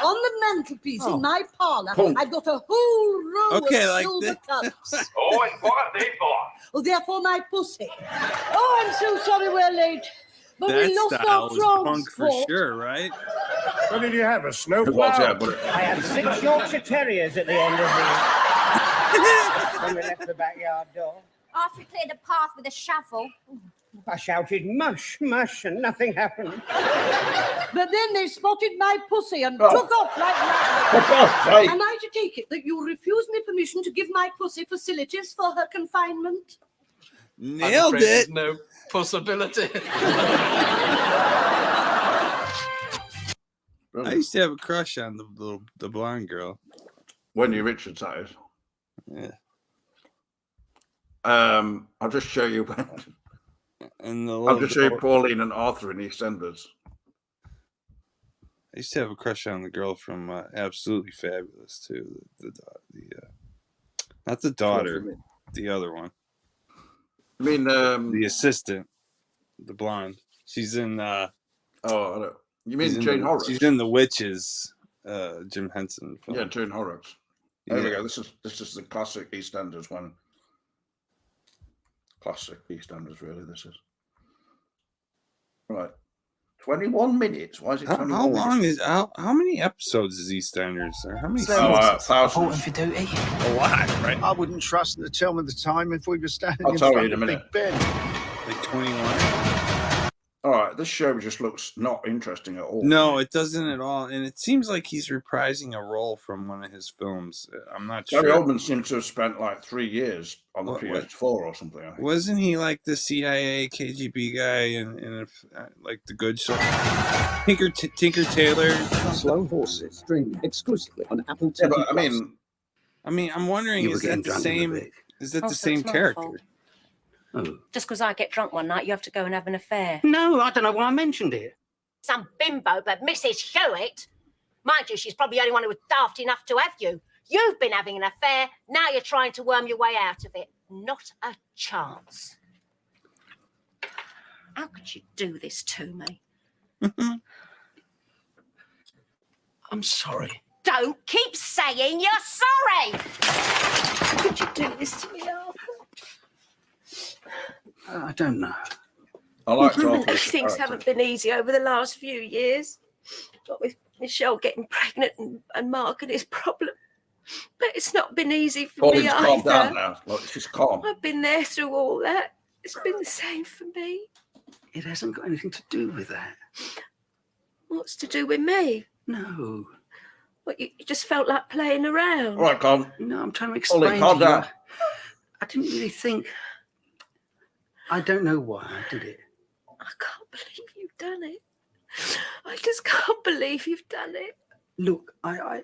S4: On the mantelpiece in my parlour,
S1: Punk.
S4: I've got a whole row
S2: Okay,
S4: of
S2: like
S4: silver
S2: this.
S4: cups.
S6: Oh, and what are they for?
S4: Oh, they're for my pussy. Oh, I'm so sorry we're late. But
S2: That
S4: we lost
S2: style
S4: our
S2: was punk
S4: transport.
S2: for sure, right?
S3: What did you have, a
S1: It
S3: snowplow?
S1: was, yeah, but
S7: I had 6 Yorkshire Terriers at the end of when we left the backyard door.
S5: After we cleared the path with a shovel.
S7: I shouted, mush, mush, and nothing happened.
S4: But then they spotted my pussy and
S1: Oh.
S4: took off like that.
S1: for God's sake!
S4: Am I to take it that you refuse me permission to give my pussy facilities for her confinement?
S2: Nailed
S6: I'm afraid
S2: it.
S6: there's no possibility.
S2: I used to have a crush on the blonde girl.
S1: Wendy Richards, that is.
S2: Yeah.
S1: I'll just show you.
S2: And the
S1: I'll
S2: little
S1: just show you
S2: girl-
S1: Pauline and Arthur in EastEnders.
S2: I used to have a crush on the girl from Absolutely Fabulous too. Not the daughter, the other one,
S1: I mean,
S2: the assistant, the blonde. She's in.
S1: I don't. You mean
S2: she's in
S1: Jane
S2: the,
S1: Horrocks?
S2: She's in the Witches, Jim Henson film.
S1: Yeah, Jane Horrocks. There we
S2: Yeah.
S1: go. This is the classic EastEnders one. Classic EastEnders, really. This is right. 21 minutes. Why is it 21
S2: How long
S1: minutes?
S2: is how many episodes is EastEnders? Or how many?
S1: Thousands.
S8: for duty.
S2: A lot, right?
S8: I wouldn't trust them to tell me the time if we were standing
S1: I'll
S8: in
S1: tell
S8: front
S1: you in a
S8: of
S1: minute.
S8: Big Ben.
S2: Like 21.
S1: All right, this show just looks not interesting at all.
S2: No, it doesn't at all. And it seems like he's reprising a role from one of his films. I'm not
S1: Gary
S2: sure.
S1: Oldman seems to have spent like 3 years on the
S2: What-
S1: PS4 or something. I think.
S2: Wasn't he like the CIA KGB guy in like the Good Show? Tinker Tailor.
S9: Slow Horses, streaming exclusively on Apple TV+.
S1: Yeah, but I mean,
S2: I'm wondering,
S9: You were
S2: is that
S9: getting
S2: the
S9: drunk in the
S2: same?
S9: bit.
S2: Is that
S5: Oh,
S2: the
S5: so
S2: same
S5: it's my
S2: character?
S5: fault.
S9: Oh.
S5: Just because I get drunk one night, you have to go and have an affair.
S9: No, I don't know why I mentioned it.
S10: Some bimbo, but Mrs. Hewitt. Mind you, she's probably the only one who was daft enough to have you. You've been having an affair, now you're trying to worm your way out of it. Not a chance. How could you do this to me?
S9: I'm sorry.
S10: Don't keep saying you're sorry! How could you do this to me, Arthur?
S9: I don't know.
S1: I like Arthur's
S10: Things
S1: character.
S10: haven't been easy over the last few years. What with Michelle getting pregnant and Mark and his problem. But it's not been easy for
S1: Pauline's
S10: me
S1: calmed down
S10: either.
S1: now. Look, she's calm.
S10: I've been there through all that. It's been the same for me.
S9: It hasn't got anything to do with that.
S10: What's to do with me?
S9: No.
S10: What, you just felt like playing around?
S1: All right, calm.
S9: No, I'm trying to
S1: Pauline,
S9: explain
S1: calm
S9: to you.
S1: down.
S9: I didn't really think. I don't know why I did it.
S10: I can't believe you've done it. I just can't believe you've done it.
S9: Look, I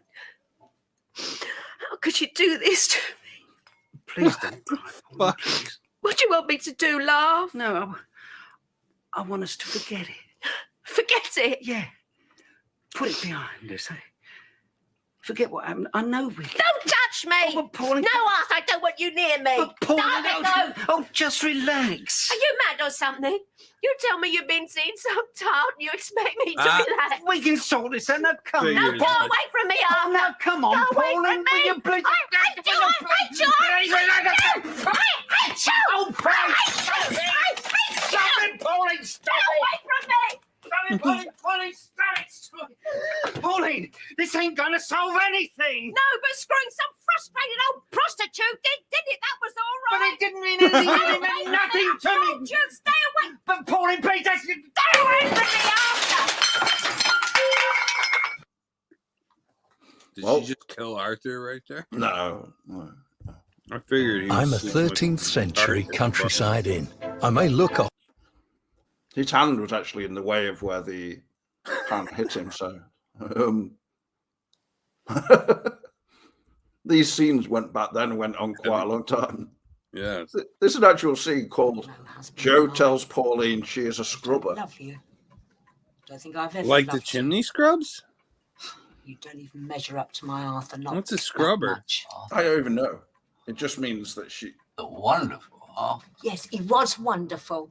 S10: How could you do this to me?
S9: please don't cry. Pauline,
S2: Fuck.
S9: please.
S10: What do you want me to do, laugh?
S9: No, I want us to forget it.
S10: Forget it.
S9: Yeah. Put it behind us. Forget what happened. I know we can.
S10: Don't touch touch me.
S9: Oh, but Pauline...
S10: No, Arthur, I don't want you near me.
S9: But Pauline...
S10: No.
S9: Oh, just relax.
S10: Are you mad or something? You tell me you've been seeing some tart and you expect me to relax.
S9: We can sort this out. Now, come
S2: Figured
S9: on.
S10: No, go away from me, Arthur.
S9: Oh, now, come on,
S10: Go away
S9: Pauline.
S10: from me.
S9: Will you please...
S10: I hate you. I hate you. I hate you. I hate you.
S9: Oh, Pauline,
S10: I hate you. I hate you.
S9: stop it, Pauline, stop
S10: Get away from me.
S9: it. Pauline, stop it. Pauline, this ain't gonna solve anything.
S10: No, but screwing some frustrated old prostitute did it? That was all
S9: But
S10: right.
S9: it didn't mean anything. It meant nothing to
S10: Told
S9: me.
S10: you, stay away.
S9: But Pauline, please, that's...
S10: Stay away from me, Arthur.
S2: Did
S1: Well-
S2: she just kill Arthur right there?
S1: No.
S2: I figured he was
S11: I'm a
S2: sleeping with
S11: 13th century
S2: Arthur.
S11: countryside inn. I may look off.
S1: His hand was actually in the way of where the pan hit him, so these scenes went back then and went on quite a long time.
S2: Yeah.
S1: There's an actual scene called Joe tells Pauline she is a scrubber.
S5: Love you. Don't think I've ever
S2: Like the
S5: loved you.
S2: chimney scrubs?
S5: You don't even measure up to my Arthur. Not
S2: What's a
S5: that
S2: scrubber?
S5: much.
S1: I don't even know. It just means that she.
S6: Wonderful. Huh?
S5: Yes, he was wonderful.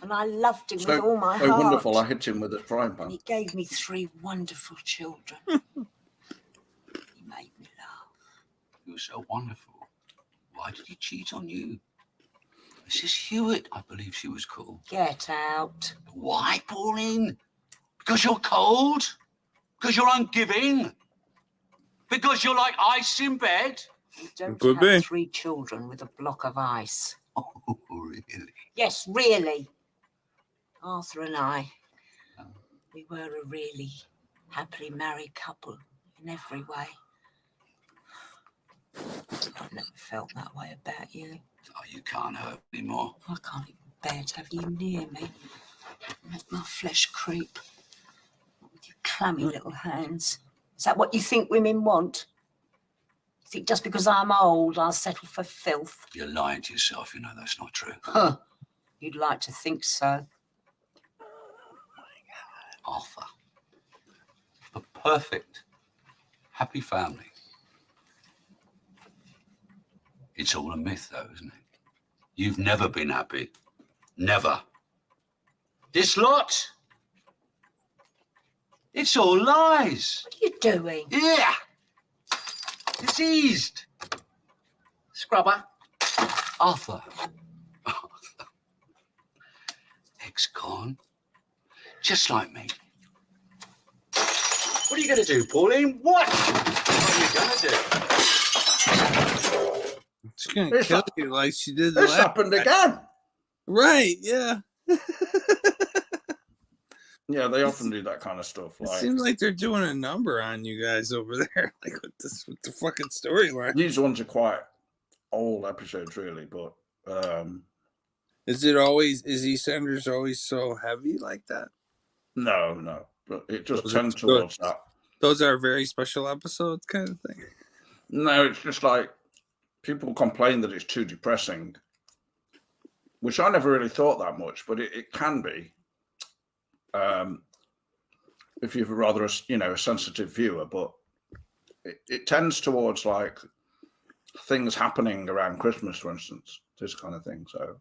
S5: And I loved him with all my
S1: So
S5: heart.
S1: wonderful. I hit him with a frying
S5: And
S1: pan.
S5: he gave me 3 wonderful children. He made me laugh.
S6: You were so wonderful. Why did he cheat on you? Mrs. Hewitt, I believe she was called.
S5: Get out.
S6: Why, Pauline? Because you're cold? Because you're ungiving? Because you're like ice in bed?
S5: You don't
S2: Could
S5: have
S2: be.
S5: 3 children with a block of ice.
S6: Oh, really?
S5: Yes, really. Arthur and I, we were a really happily married couple in every way. I've never felt that way about you.
S6: Oh, you can't hurt anymore.
S5: I can't even bear to have you near me. Make my flesh creep. With your clammy little hands. Is that what you think women want? You think just because I'm old, I'll settle for filth?
S6: You're lying to yourself. You know that's not true.
S5: Huh. You'd like to think so.
S6: Arthur. The perfect, happy family. It's all a myth, though, isn't it? You've never been happy. Never. This lot, it's all lies.
S5: What are you doing?
S6: Yeah. Diseased. Scrubber. Arthur. Ex-con. Just like me. What are you going to do, Pauline? What are you going to do?
S2: She's gonna
S1: This
S2: kill
S1: hap-
S2: you like she did the
S1: This
S2: last
S1: happened
S2: time.
S1: again.
S2: Right, yeah.
S1: Yeah, they often do that kind of stuff.
S2: It
S1: Like
S2: seems like they're doing a number on you guys over there. Like with the fucking storyline.
S1: these ones are quite old episodes, really. But
S2: Is EastEnders always so heavy like that?
S1: no. But it just
S2: Those are-
S1: tends towards that.
S2: Those are very special episodes kind of thing.
S1: No, it's just like people complain that it's too depressing, which I never really thought that much, but it can be. If you're rather a sensitive viewer, but it tends towards like things happening around Christmas, for instance, this kind of thing. So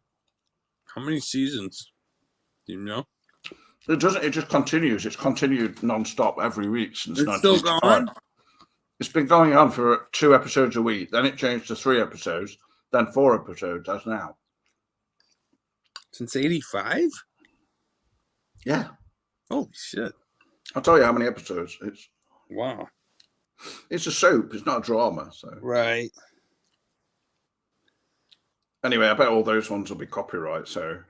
S2: How many seasons? Do you know?
S1: it doesn't. It just continues. It's continued non-stop every week since
S2: It's still
S1: 1965.
S2: going?
S1: It's been going on for 2 episodes a week. Then it changed to 3 episodes. Then 4 episodes. As now.
S2: Since 85?
S1: Yeah,
S2: Holy shit.
S1: I'll tell you how many episodes.
S2: Wow.
S1: It's a soap. It's not a drama. So
S2: Right.
S1: anyway, I bet all those ones will be copyright. So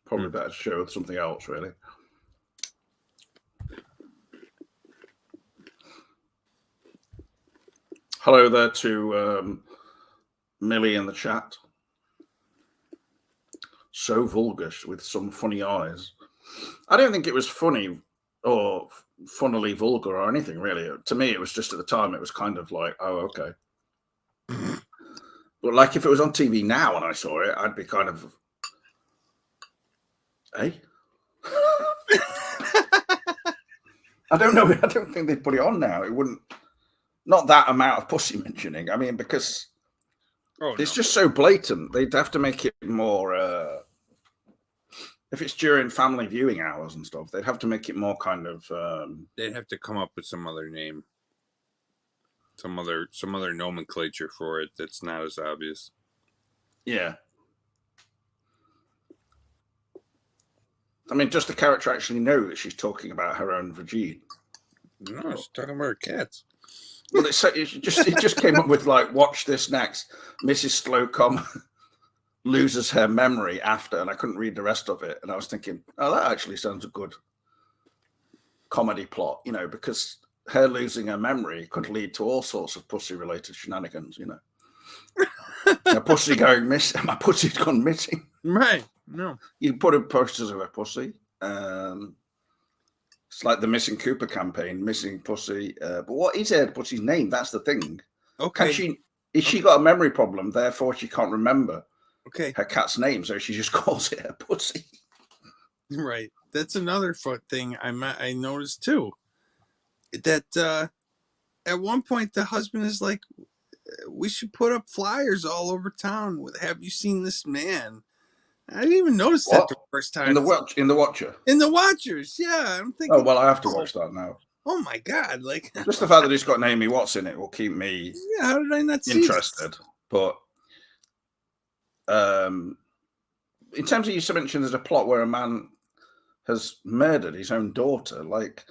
S1: probably better to show something else, really. Hello there to Millie in the chat. So vulgar with some funny eyes. I don't think it was funny or funnily vulgar or anything, really. To me, it was just at the time, it was kind of like, oh, okay. But like if it was on TV now and I saw it, I'd be kind of, hey? I don't know. I don't think they'd put it on now. It wouldn't. not that amount of pussy mentioning. I mean, because it's just so blatant. They'd have to make it more. If it's during family viewing hours and stuff, they'd have to make it more kind of.
S2: They'd have to come up with some other name, some other nomenclature for it that's not as obvious.
S1: Yeah. I mean, does the character actually know that she's talking about her own vagina?
S2: No, she's talking about her cats.
S1: Well, it just came up with like, watch this next. Mrs. Slocum loses her memory after, and I couldn't read the rest of it. And I was thinking, oh, that actually sounds a good comedy plot, you know, because her losing her memory could lead to all sorts of pussy-related shenanigans, you know. My pussy's gone missing.
S2: Right. No.
S1: You put up posters of her pussy. It's like the Missing Cooper campaign, missing pussy. But what is her pussy's name? That's the thing.
S2: Okay.
S1: Is she got a memory problem? Therefore, she can't remember
S2: her
S1: cat's name, so she just calls it her pussy.
S2: Right. That's another thing I noticed too. That at one point the husband is like, "We should put up flyers all over town with 'Have you seen this man?'" I didn't even notice that the first time.
S1: In the Watcher.
S2: In the Watchers, yeah. I'm thinking.
S1: Oh well, I have to watch that now.
S2: Oh my god! Like
S1: just the fact that it's got Naomi Watts in it will keep me.
S2: Yeah, how did I not see
S1: interested?
S2: This?
S1: But in terms of you mentioned, there's a plot where a man has murdered his own daughter. Like,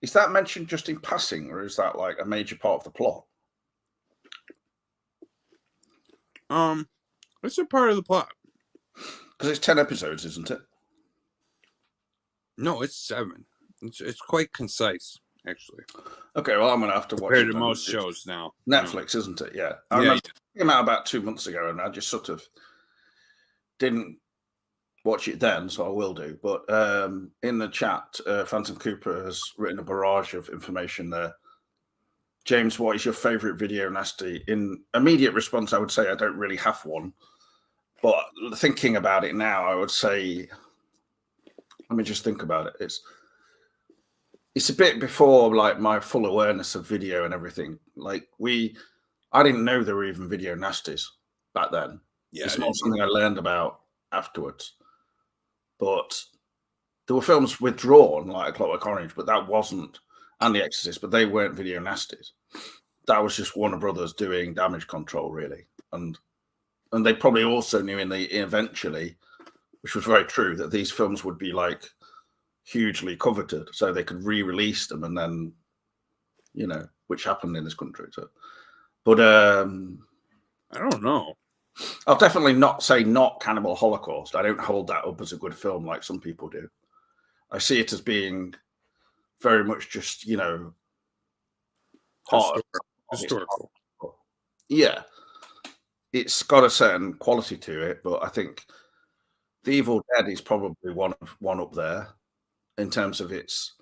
S1: is that mentioned just in passing, or is that like a major part of the plot?
S2: It's a part of the plot.
S1: Because it's 10 episodes, isn't it?
S2: No, it's 7. It's quite concise, actually.
S1: Okay, well, I'm gonna have to watch
S2: compared
S1: it
S2: to most shows now.
S1: Netflix, isn't it? Yeah, I remember it came out about 2 months ago, and I just sort of didn't watch it then, so I will do. But in the chat, Phantom Cooper has written a barrage of information there. James, what is your favourite video nasty? In immediate response, I would say I don't really have one. But thinking about it now, I would say, let me just think about it. It's a bit before like my full awareness of video and everything. Like I didn't know there were even video nasties back then.
S2: Yeah,
S1: it's not something I learned about afterwards. But there were films withdrawn, like A Clockwork Orange, but that wasn't, and The Exorcist, but they weren't video nasties. That was just Warner Brothers doing damage control, really. And they probably also knew eventually, which was very true, that these films would be like hugely coveted, so they could re-release them, and then, you know, which happened in this country. So, but I
S2: don't know.
S1: I'll definitely not say not Cannibal Holocaust. I don't hold that up as a good film like some people do. I see it as being very much just, you know,
S2: historical.
S1: Yeah. It's got a certain quality to it, but I think The Evil Dead is probably one up there in terms of its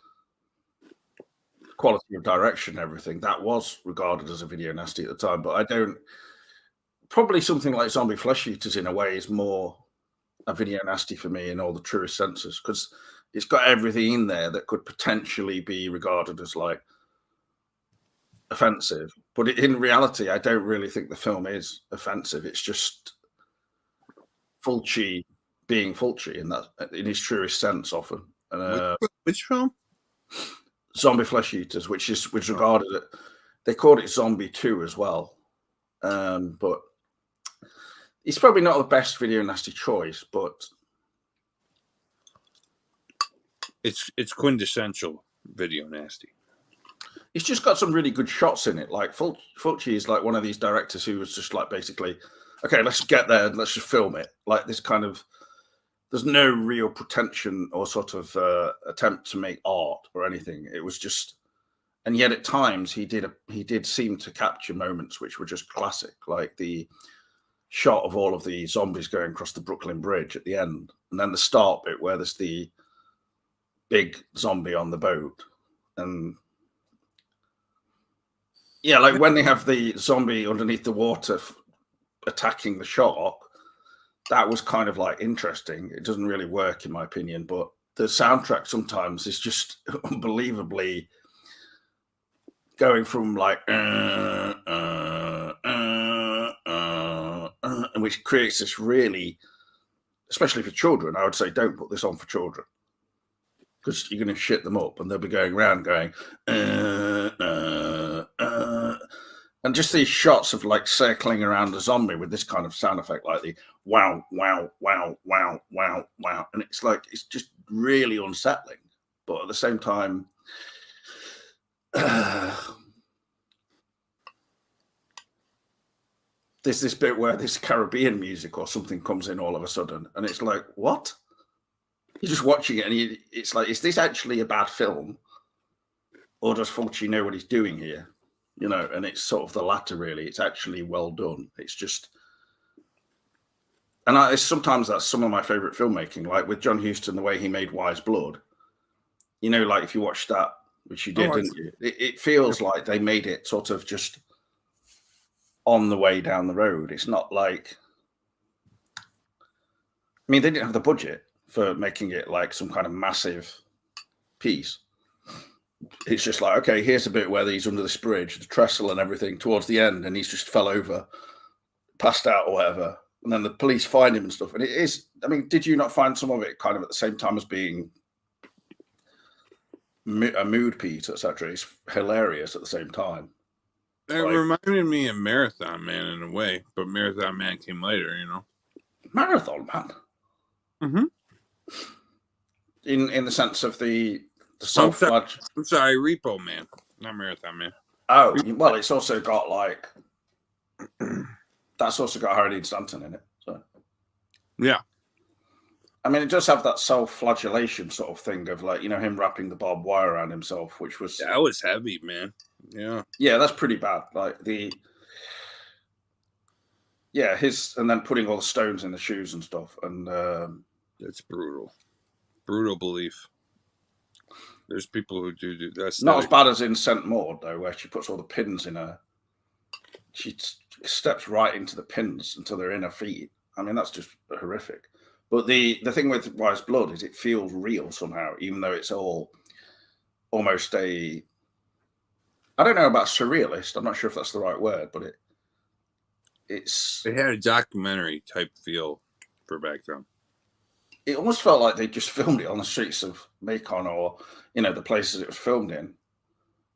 S1: quality of direction and everything. That was regarded as a video nasty at the time, but I don't. Probably something like Zombie Flesh Eaters in a way is more a video nasty for me in all the truest senses, because it's got everything in there that could potentially be regarded as like offensive, but in reality, I don't really think the film is offensive. It's just Fulci being Fulci in his truest sense often.
S2: Which film?
S1: Zombie Flesh Eaters, which regarded it. They called it Zombie 2 as well, but it's probably not the best video nasty choice. But
S2: it's quintessential video nasty.
S1: It's just got some really good shots in it. Like Fulci is like one of these directors who was just like basically, okay, let's get there and let's just film it. Like this kind of, there's no real pretension or sort of attempt to make art or anything. It was just, and yet at times he did seem to capture moments which were just classic, like the shot of all of the zombies going across the Brooklyn Bridge at the end, and then the start bit where there's the big zombie on the boat, and yeah, like when they have the zombie underneath the water attacking the shark, that was kind of like interesting. It doesn't really work in my opinion, but the soundtrack sometimes is just unbelievably going from like which creates this really, especially for children, I would say don't put this on for children because you're going to shit them up and they'll be going around going and just these shots of like circling around a zombie with this kind of sound effect, like the wow, wow, wow, wow, wow, wow. And it's like, it's just really unsettling. But at the same time, there's this bit where this Caribbean music or something comes in all of a sudden. And it's like, what? You're just watching it and it's like, is this actually a bad film? Or does Fulci know what he's doing here? You know, and it's sort of the latter, really. It's actually well done. It's just, and sometimes that's some of my favorite filmmaking, like with John Huston, the way he made Wise Blood. You know, like if you watched that, which you did, didn't you? It feels like they made it sort of just on the way down the road. It's not like, I mean, they didn't have the budget for making it like some kind of massive piece. It's just like, okay, here's a bit where he's under this bridge, the trestle and everything towards the end, and he's just fell over, passed out or whatever. And then the police find him and stuff. And it is, I mean, did you not find some of it kind of at the same time as being a mood piece, etc.? It's hilarious at the same time.
S2: It reminded me of Marathon Man in a way, but Marathon Man came later, you know.
S1: Marathon Man?
S2: Mm-hmm.
S1: In the sense of the
S2: I'm sorry, Repo Man, not Marathon Man.
S1: Oh, well, it's also got like that's also got Harry Dean Stanton in it. So
S2: yeah,
S1: I mean, it does have that self-flagellation sort of thing of like, you know, him wrapping the barbed wire around himself, which was
S2: that was heavy, man.
S1: Yeah, that's pretty bad. Like his and then putting all the stones in the shoes and stuff, and
S2: it's brutal belief. There's people who do that's
S1: not as bad as in St. Maud though, where she puts all the pins in her. She steps right into the pins until they're in her feet. I mean, that's just horrific. But the thing with Wise Blood is it feels real somehow, even though it's all almost I don't know about surrealist. I'm not sure if that's the right word, but it
S2: had a documentary type feel for back then.
S1: It almost felt like they just filmed it on the streets of Macon or, you know, the places it was filmed in.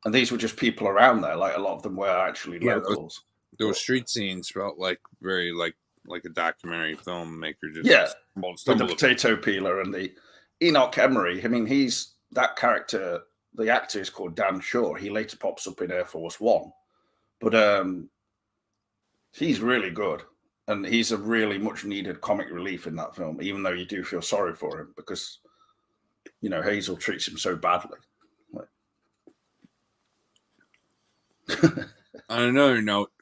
S1: And these were just people around there. Like a lot of them were actually locals.
S2: Those street scenes felt like very like a documentary filmmaker. Just
S1: with the potato peeler and the Enoch Emery. I mean, he's that character. The actor is called Dan Shaw. He later pops up in Air Force One. But he's really good. And he's a really much needed comic relief in that film, even though you do feel sorry for him because, you know, Hazel treats him so badly.
S2: On another note,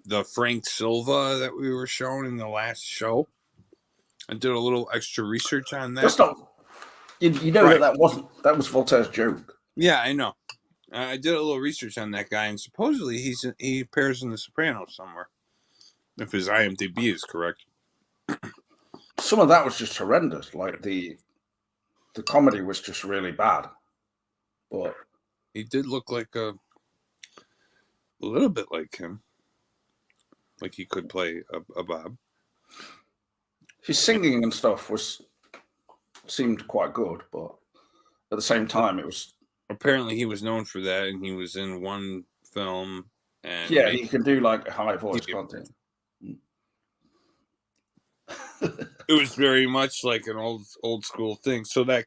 S2: the Frank Silva that we were shown in the last show, I did a little extra research on that.
S1: That's not, you know, right. that was Voltaire's joke.
S2: Yeah, I know. I did a little research on that guy, and supposedly he appears in The Sopranos somewhere. If his IMDb is correct.
S1: Some of that was just horrendous. Like the comedy was just really bad. But
S2: he did look like a little bit like him. Like he could play a Bob.
S1: His singing and stuff seemed quite good, but at the same time it was
S2: apparently he was known for that, and he was in one film and
S1: he can do like a high voice, can't he?
S2: It was very much like an old school thing. So that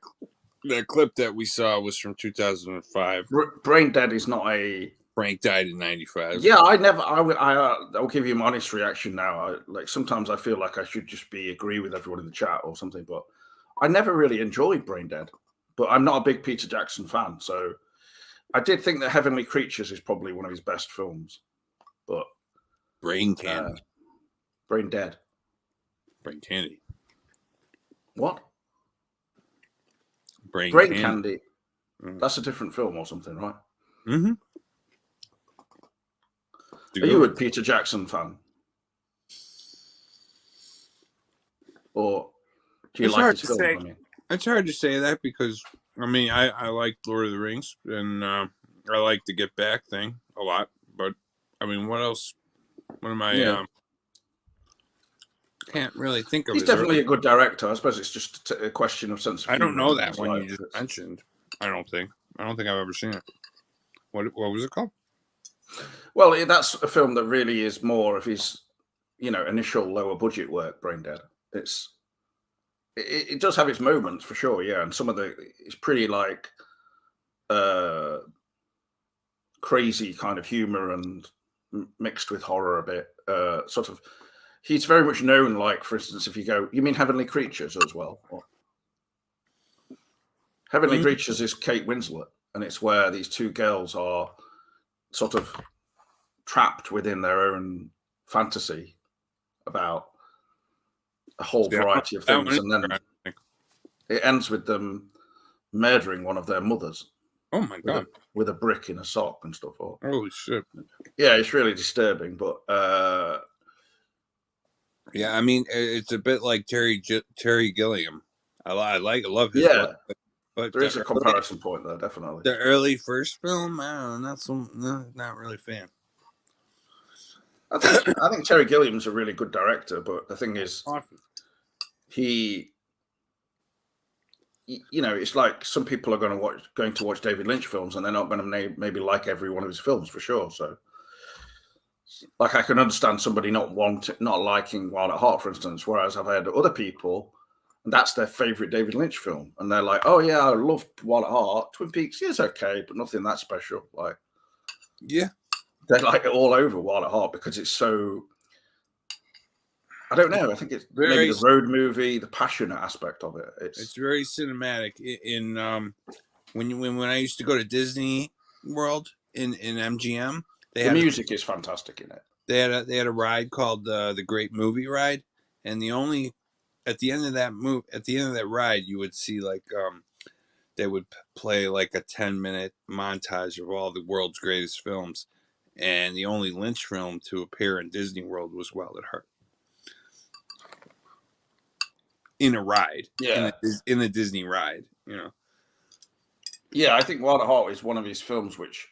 S2: clip that we saw was from 2005.
S1: Brain Dead is not a.
S2: Frank died in 95.
S1: Yeah, I'll give you my honest reaction now. Sometimes I feel like I should just agree with everyone in the chat or something, but I never really enjoyed Brain Dead. But I'm not a big Peter Jackson fan, so I did think that Heavenly Creatures is probably one of his best films. But
S2: Brain Candy,
S1: Brain Dead.
S2: Brain Candy.
S1: What?
S2: Brain
S1: Candy. That's a different film or something, right?
S2: Mm-hmm.
S1: Are you a Peter Jackson fan? Or do you like his film?
S2: It's hard to say that because, I mean, I like Lord of the Rings, and I like the Get Back thing a lot, but I mean, what else? What am I?
S1: Yeah.
S2: Can't really think of.
S1: He's
S2: his
S1: definitely
S2: early-
S1: a good director. I suppose it's just a question of sense of
S2: I don't
S1: humor
S2: know
S1: and
S2: that
S1: things
S2: one
S1: like
S2: you just
S1: that.
S2: mentioned. I don't think I've ever seen it. What was it called?
S1: Well, that's a film that really is more of his, initial lower budget work. Brain Dead. It does have its moments for sure, yeah, and some of it's pretty like crazy kind of humor and mixed with horror a bit. Sort of, he's very much known. Like, for instance, if you go, you mean Heavenly Creatures as well? Or, Heavenly Creatures is Kate Winslet, and it's where these two girls are sort of trapped within their own fantasy about a whole variety of things, and then it ends with them murdering one of their mothers.
S2: Oh my god!
S1: With a brick in a sock and stuff.
S2: Holy shit!
S1: Yeah, it's really disturbing, but
S2: yeah, I mean, it's a bit like Terry Gilliam. I love his
S1: yeah,
S2: work, but
S1: there is a comparison point there, definitely.
S2: The early first film, I don't know, not really a fan.
S1: I think Terry Gilliam's a really good director, but the thing is, it's like some people are going to watch David Lynch films, and they're not going to maybe like every one of his films for sure. So, like, I can understand somebody not liking Wild at Heart, for instance. Whereas I've had other people, and that's their favorite David Lynch film, and they're like, "Oh yeah, I love Wild at Heart. Twin Peaks is okay, but nothing that special." Like,
S2: yeah,
S1: they're like all over Wild at Heart because it's so. I don't know. I think it's maybe the road movie, the passionate aspect of it.
S2: It's very cinematic. In when I used to go to Disney World in MGM,
S1: the music is fantastic in it.
S2: They had a ride called the Great Movie Ride, and at the end of that ride, you would see like they would play like a 10-minute montage of all the world's greatest films, and the only Lynch film to appear in Disney World was Wild at Heart. In a ride,
S1: yeah,
S2: in a Disney ride,
S1: Yeah, I think Wild at Heart is one of his films which,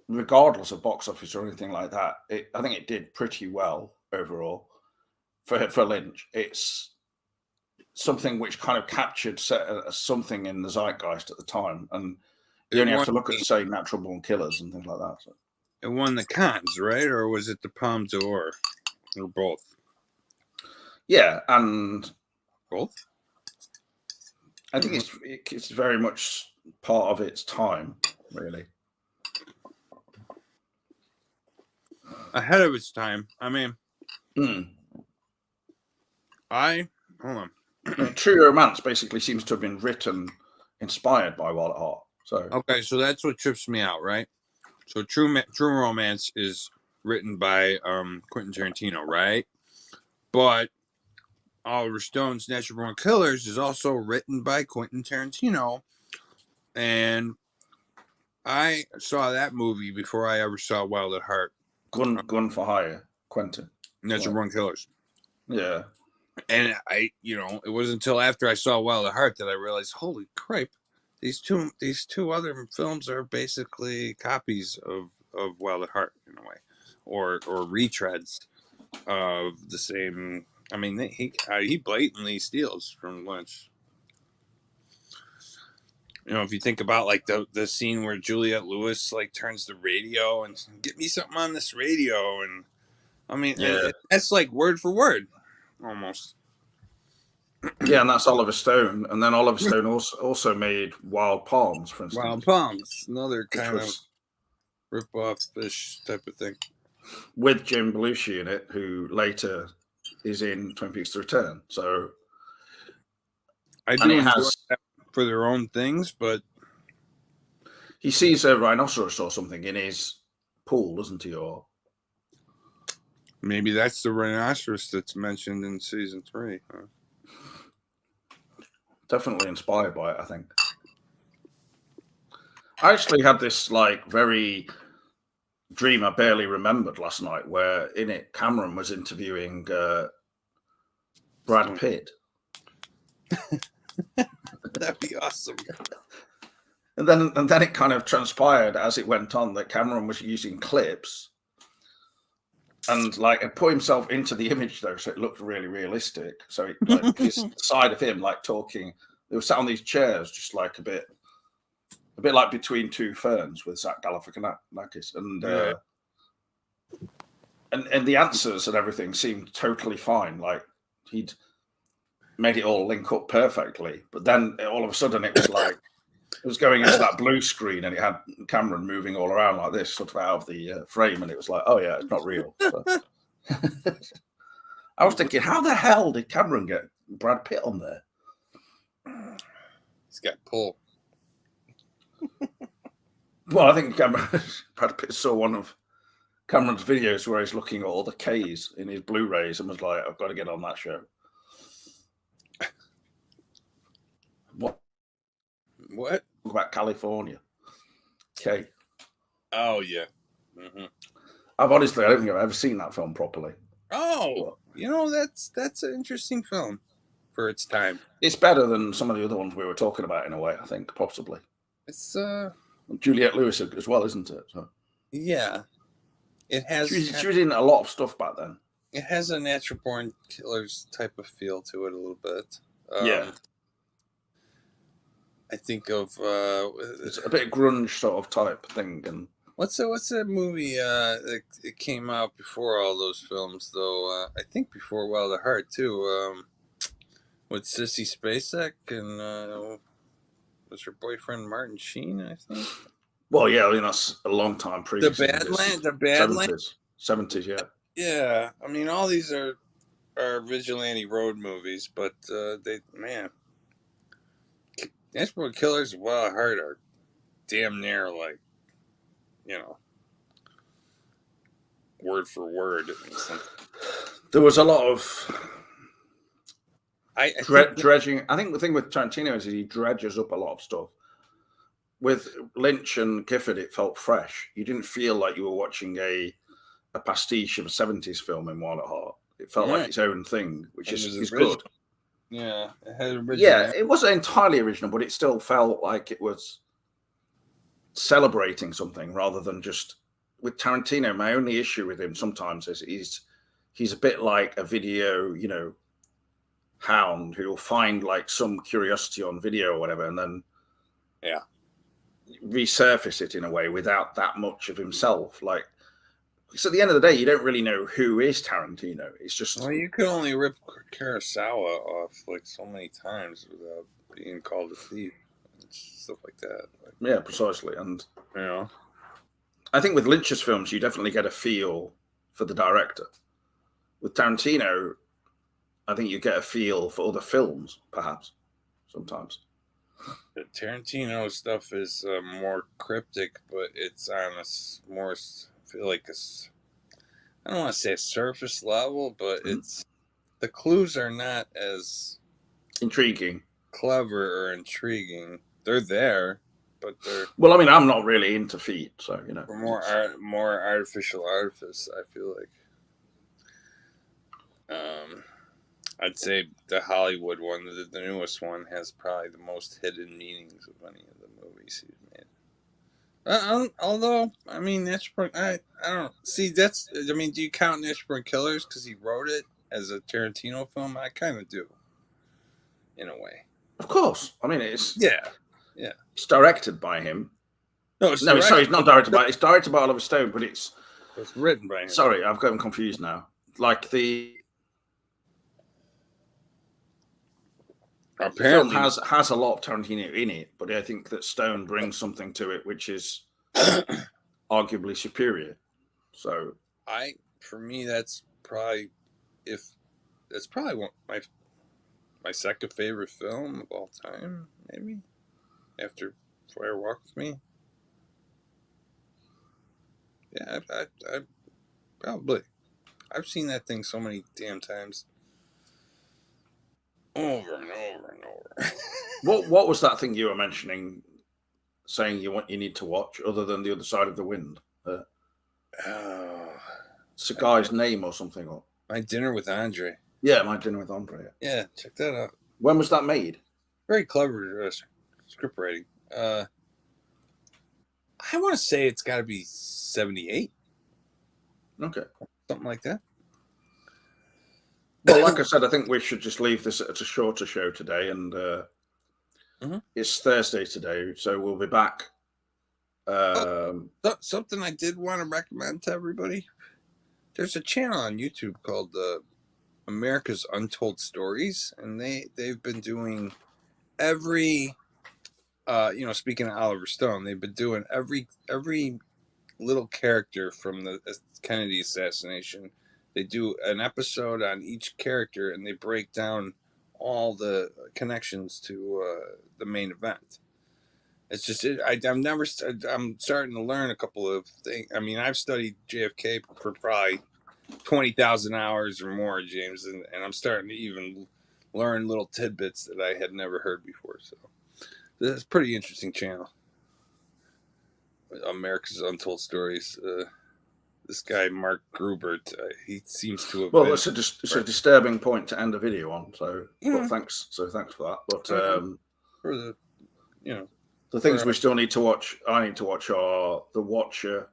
S1: regardless of box office or anything like that, I think it did pretty well overall for Lynch. It's something which kind of captured something in the zeitgeist at the time, and you only have to look at, say, Natural Born Killers and things like that. So.
S2: It won the Cannes, right? Or was it the Palme d'Or? Or both?
S1: Yeah, and
S2: both.
S1: I think it's very much part of its time, really.
S2: Ahead of its time. I mean, hold on.
S1: True Romance basically seems to have been inspired by Wild at Heart. So
S2: okay, so that's what trips me out, right? So True Romance is written by Quentin Tarantino, right? But Oliver Stone's Natural Born Killers is also written by Quentin Tarantino, and I saw that movie before I ever saw Wild at Heart.
S1: Gun for Hire, Quentin.
S2: Natural Born Killers.
S1: Yeah.
S2: And it wasn't until after I saw Wild at Heart that I realized, holy crap, these two other films are basically copies of Wild at Heart in a way, or retreads of the same. I mean, he blatantly steals from Lynch. If you think about like the scene where Juliette Lewis like turns the radio and get me something on this radio, and I mean, that's like word for word, almost.
S1: Yeah, and that's Oliver Stone, and then Oliver Stone also made Wild Palms, for instance.
S2: Wild Palms, another kind of rip-off-ish type of thing,
S1: with Jim Belushi in it, who later is in Twin Peaks: The Return. So
S2: I do enjoy that for their own things, but
S1: he sees a rhinoceros or something in his pool, doesn't he? Or
S2: maybe that's the rhinoceros that's mentioned in season 3. Huh?
S1: Definitely inspired by it, I think. I actually had this like very dream I barely remembered last night, where in it Cameron was interviewing Brad Pitt.
S2: That'd be awesome.
S1: And then it kind of transpired as it went on that Cameron was using clips and like had put himself into the image though, so it looked really realistic. So it, like his side of him like talking, they were sat on these chairs just like a bit like Between Two Ferns with Zach Galifianakis, and the answers and everything seemed totally fine. Like he'd made it all link up perfectly, but then all of a sudden it was like it was going into that blue screen, and it had Cameron moving all around like this, sort of out of the frame, and it was like, oh yeah, it's not real. So. I was thinking, how the hell did Cameron get Brad Pitt on there?
S2: He's got pull.
S1: Well, I think Brad Pitt saw one of Cameron's videos where he's looking at all the K's in his Blu-rays and was like, I've got to get on that show.
S2: What?
S1: About California. Okay.
S2: Oh yeah.
S1: I don't think I've ever seen that film properly.
S2: Oh, that's an interesting film for its time.
S1: It's better than some of the other ones we were talking about in a way, I think, possibly.
S2: It's
S1: Juliette Lewis as well, isn't it? So.
S2: Yeah. It has
S1: she was in a lot of stuff back then.
S2: It has a Natural Born Killers type of feel to it a little bit.
S1: Yeah.
S2: I think of
S1: it's a bit grunge sort of type thing. And
S2: what's that movie that it came out before all those films though? I think before Wild at Heart too. With Sissy Spacek and was her boyfriend Martin Sheen, I think.
S1: Well, yeah, I mean that's a long time previous.
S2: The Badlands.
S1: 70s, yeah.
S2: Yeah, I mean all these are vigilante road movies, but Natural Born Killers and Wild at Heart are damn near like, word for word.
S1: There was a lot of dredging. I think the thing with Tarantino is he dredges up a lot of stuff. With Lynch and Gifford, it felt fresh. You didn't feel like you were watching a pastiche of a 70s film in Wild at Heart. It felt like its own thing, which is good.
S2: Yeah, it had original.
S1: Yeah, it wasn't entirely original, but it still felt like it was celebrating something rather than just. With Tarantino, my only issue with him sometimes is he's a bit like a video, hound who'll find like some curiosity on video or whatever, and then resurface it in a way without that much of himself. Like, so at the end of the day, you don't really know who is Tarantino. It's just
S2: you can only rip Kurosawa off like so many times without being called a thief and stuff like that.
S1: Yeah, precisely. And I think with Lynch's films, you definitely get a feel for the director. With Tarantino, I think you get a feel for other films, perhaps, sometimes.
S2: The Tarantino stuff is more cryptic, but it's on a more, I feel like I don't want to say a surface level, but it's the clues are not as
S1: intriguing,
S2: clever, or intriguing. They're there. But
S1: well, I mean, I'm not really into feet, so
S2: more artificial artifice. I feel like, I'd say the Hollywood one, the newest one, has probably the most hidden meanings of any of the movies he's made. Although, I mean, I don't see. I mean, do you count Natural Born Killers because he wrote it as a Tarantino film? I kind of do, in a way.
S1: Of course, I mean it's
S2: Yeah,
S1: it's directed by him.
S2: No,
S1: sorry, it's not directed by. It's directed by Oliver Stone, but it's
S2: written by him.
S1: Sorry, I've got him confused now. Like the film has a lot of Tarantino in it, but I think that Stone brings something to it which is arguably superior. So,
S2: for me, that's probably one my second favorite film of all time, maybe. After Fire Walk with Me. Yeah, I probably. I've seen that thing so many damn times. Over and over and over.
S1: What was that thing you were mentioning, saying you need to watch, other than The Other Side of the Wind? It's a guy's name or something. Or
S2: My Dinner with Andre.
S1: Yeah, My Dinner with Andre.
S2: Yeah, check that out.
S1: When was that made?
S2: Very clever script writing. I want to say it's got to be 78,
S1: Okay.
S2: something like that.
S1: Well, like I said, I think we should just leave this at a shorter show today, and it's Thursday today, so we'll be back.
S2: Something I did want to recommend to everybody. There's a channel on YouTube called America's Untold Stories, and they've been doing every, speaking of Oliver Stone, they've been doing every little character from the Kennedy assassination. They do an episode on each character, and they break down all the connections to the main event. It's just I'm starting to learn a couple of things. I mean, I've studied JFK for probably 20,000 hours or more, James, and I'm starting to even learn little tidbits that I had never heard before. So this is a pretty interesting channel. America's Untold Stories. This guy Mark Grubert, he seems to have.
S1: Well,
S2: been...
S1: it's a disturbing point to end the video on. So, thanks. So thanks for that. But
S2: for the,
S1: the things we still need to watch, I need to watch are The Watcher,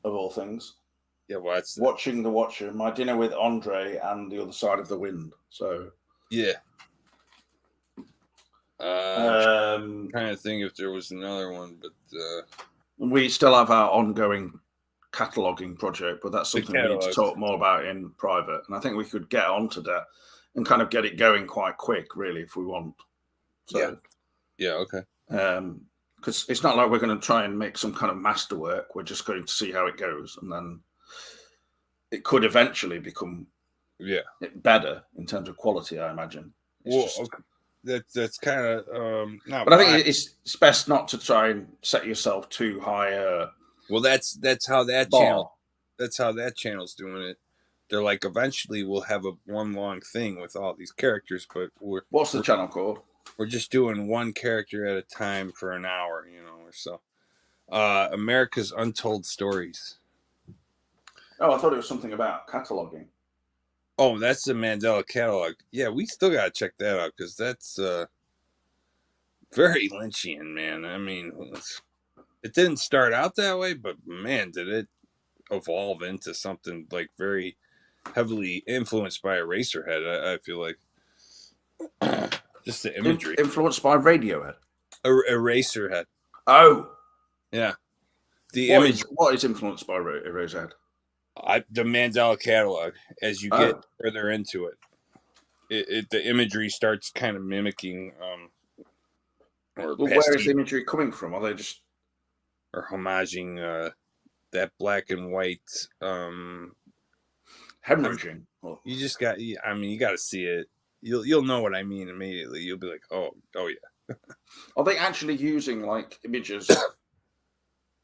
S1: of all things.
S2: Yeah, well,
S1: watching The Watcher, My Dinner with Andre, and The Other Side of the Wind. So
S2: yeah. Trying to think if there was another one, but
S1: we still have our ongoing cataloging project, but that's something we need to talk more about in private. And I think we could get onto that and kind of get it going quite quick, really, if we want. So,
S2: yeah, okay.
S1: Because it's not like we're going to try and make some kind of masterwork. We're just going to see how it goes, and then it could eventually become better in terms of quality, I imagine.
S2: That's kind of
S1: but I think it's best not to try and set yourself too high.
S2: Well, that's how that channel. That's how that channel's doing it. They're like, eventually we'll have one long thing with all these characters, but
S1: what's the channel called?
S2: We're just doing one character at a time for an hour, or so. America's Untold Stories.
S1: Oh, I thought it was something about cataloging.
S2: Oh, that's the Mandela catalog. Yeah, we still gotta check that out because that's very Lynchian, man. I mean, it didn't start out that way, but man, did it evolve into something like very heavily influenced by Eraserhead. I feel like just the imagery
S1: influenced by Radiohead.
S2: Eraserhead.
S1: Oh,
S2: yeah.
S1: What is influenced by Eraserhead?
S2: The Mandela catalog. As you get further into it, the imagery starts kind of mimicking.
S1: Where is the imagery coming from? Are they just
S2: homaging that black and white
S1: hemorrhaging?
S2: You just got. I mean, you got to see it. You'll know what I mean immediately. You'll be like, oh yeah.
S1: Are they actually using like images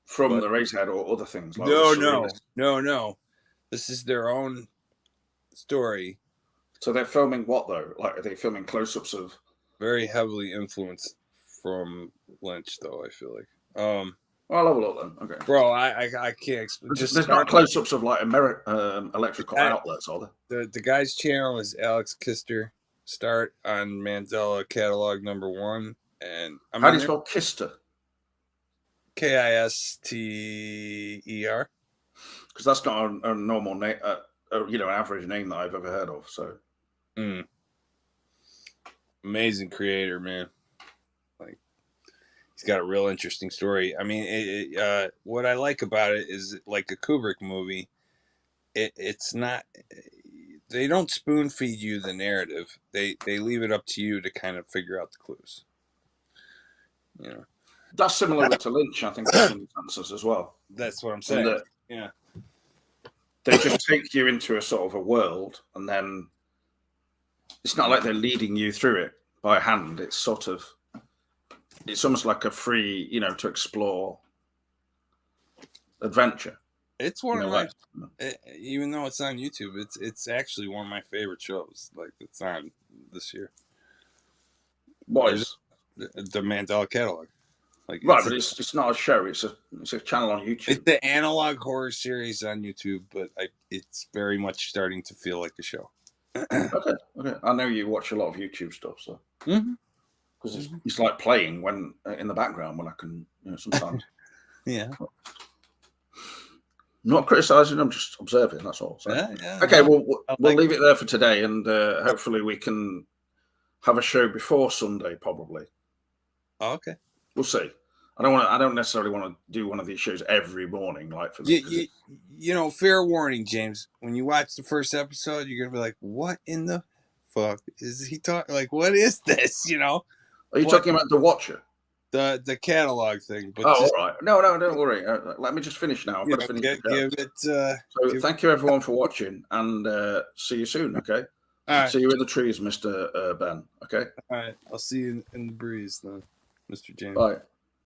S1: from the Eraserhead or other things? Like
S2: No. This is their own story.
S1: So they're filming what though? Like, are they filming close-ups of?
S2: Very heavily influenced from Lynch, though. I feel like.
S1: Well, I'll have a look then. Okay.
S2: Bro, I can't explain.
S1: There's not close-ups of like electrical outlets, are there?
S2: The guy's channel is Alex Kister. Start on Mandela catalog #1, and
S1: how do you spell Kister?
S2: Kister.
S1: Because that's not a normal name, an average name that I've ever heard of. So,
S2: amazing creator, man. Like, he's got a real interesting story. I mean, what I like about it is, like a Kubrick movie, it's not. They don't spoon feed you the narrative. They leave it up to you to kind of figure out the clues.
S1: That's similar to Lynch, I think, in Answers as well.
S2: That's what I'm saying. Yeah.
S1: They just take you into a sort of a world, and then it's not like they're leading you through it by hand. It's almost like a free, to explore adventure.
S2: It's one of my, even though it's on YouTube, it's actually one of my favorite shows. Like, it's on this year.
S1: What is
S2: the Mandela catalog? Like,
S1: right, but it's not a show. It's a channel on YouTube.
S2: It's the analog horror series on YouTube, but it's very much starting to feel like a show.
S1: Okay. I know you watch a lot of YouTube stuff, so because it's like playing when in the background when I can sometimes.
S2: Yeah.
S1: Not criticising, I'm just observing. That's all. So.
S2: Yeah.
S1: Okay,
S2: no,
S1: we'll leave it there for today, and hopefully we can have a show before Sunday. Probably.
S2: Okay.
S1: We'll see. I don't necessarily want to do one of these shows every morning, like for the.
S2: You know, fair warning, James. When you watch the first episode, you're gonna be like, "What in the fuck is he talking? Like, what is this?" You know.
S1: Are you talking about The Watcher?
S2: The catalog thing. But
S1: all right. No, don't worry. Let me just finish now. I've got to finish.
S2: Give it.
S1: So thank you everyone for watching, and see you soon. Okay.
S2: All right.
S1: See you in the trees, Mr. Ben. Okay.
S2: All right. I'll see you in the breeze, then, Mr. James.
S1: Bye.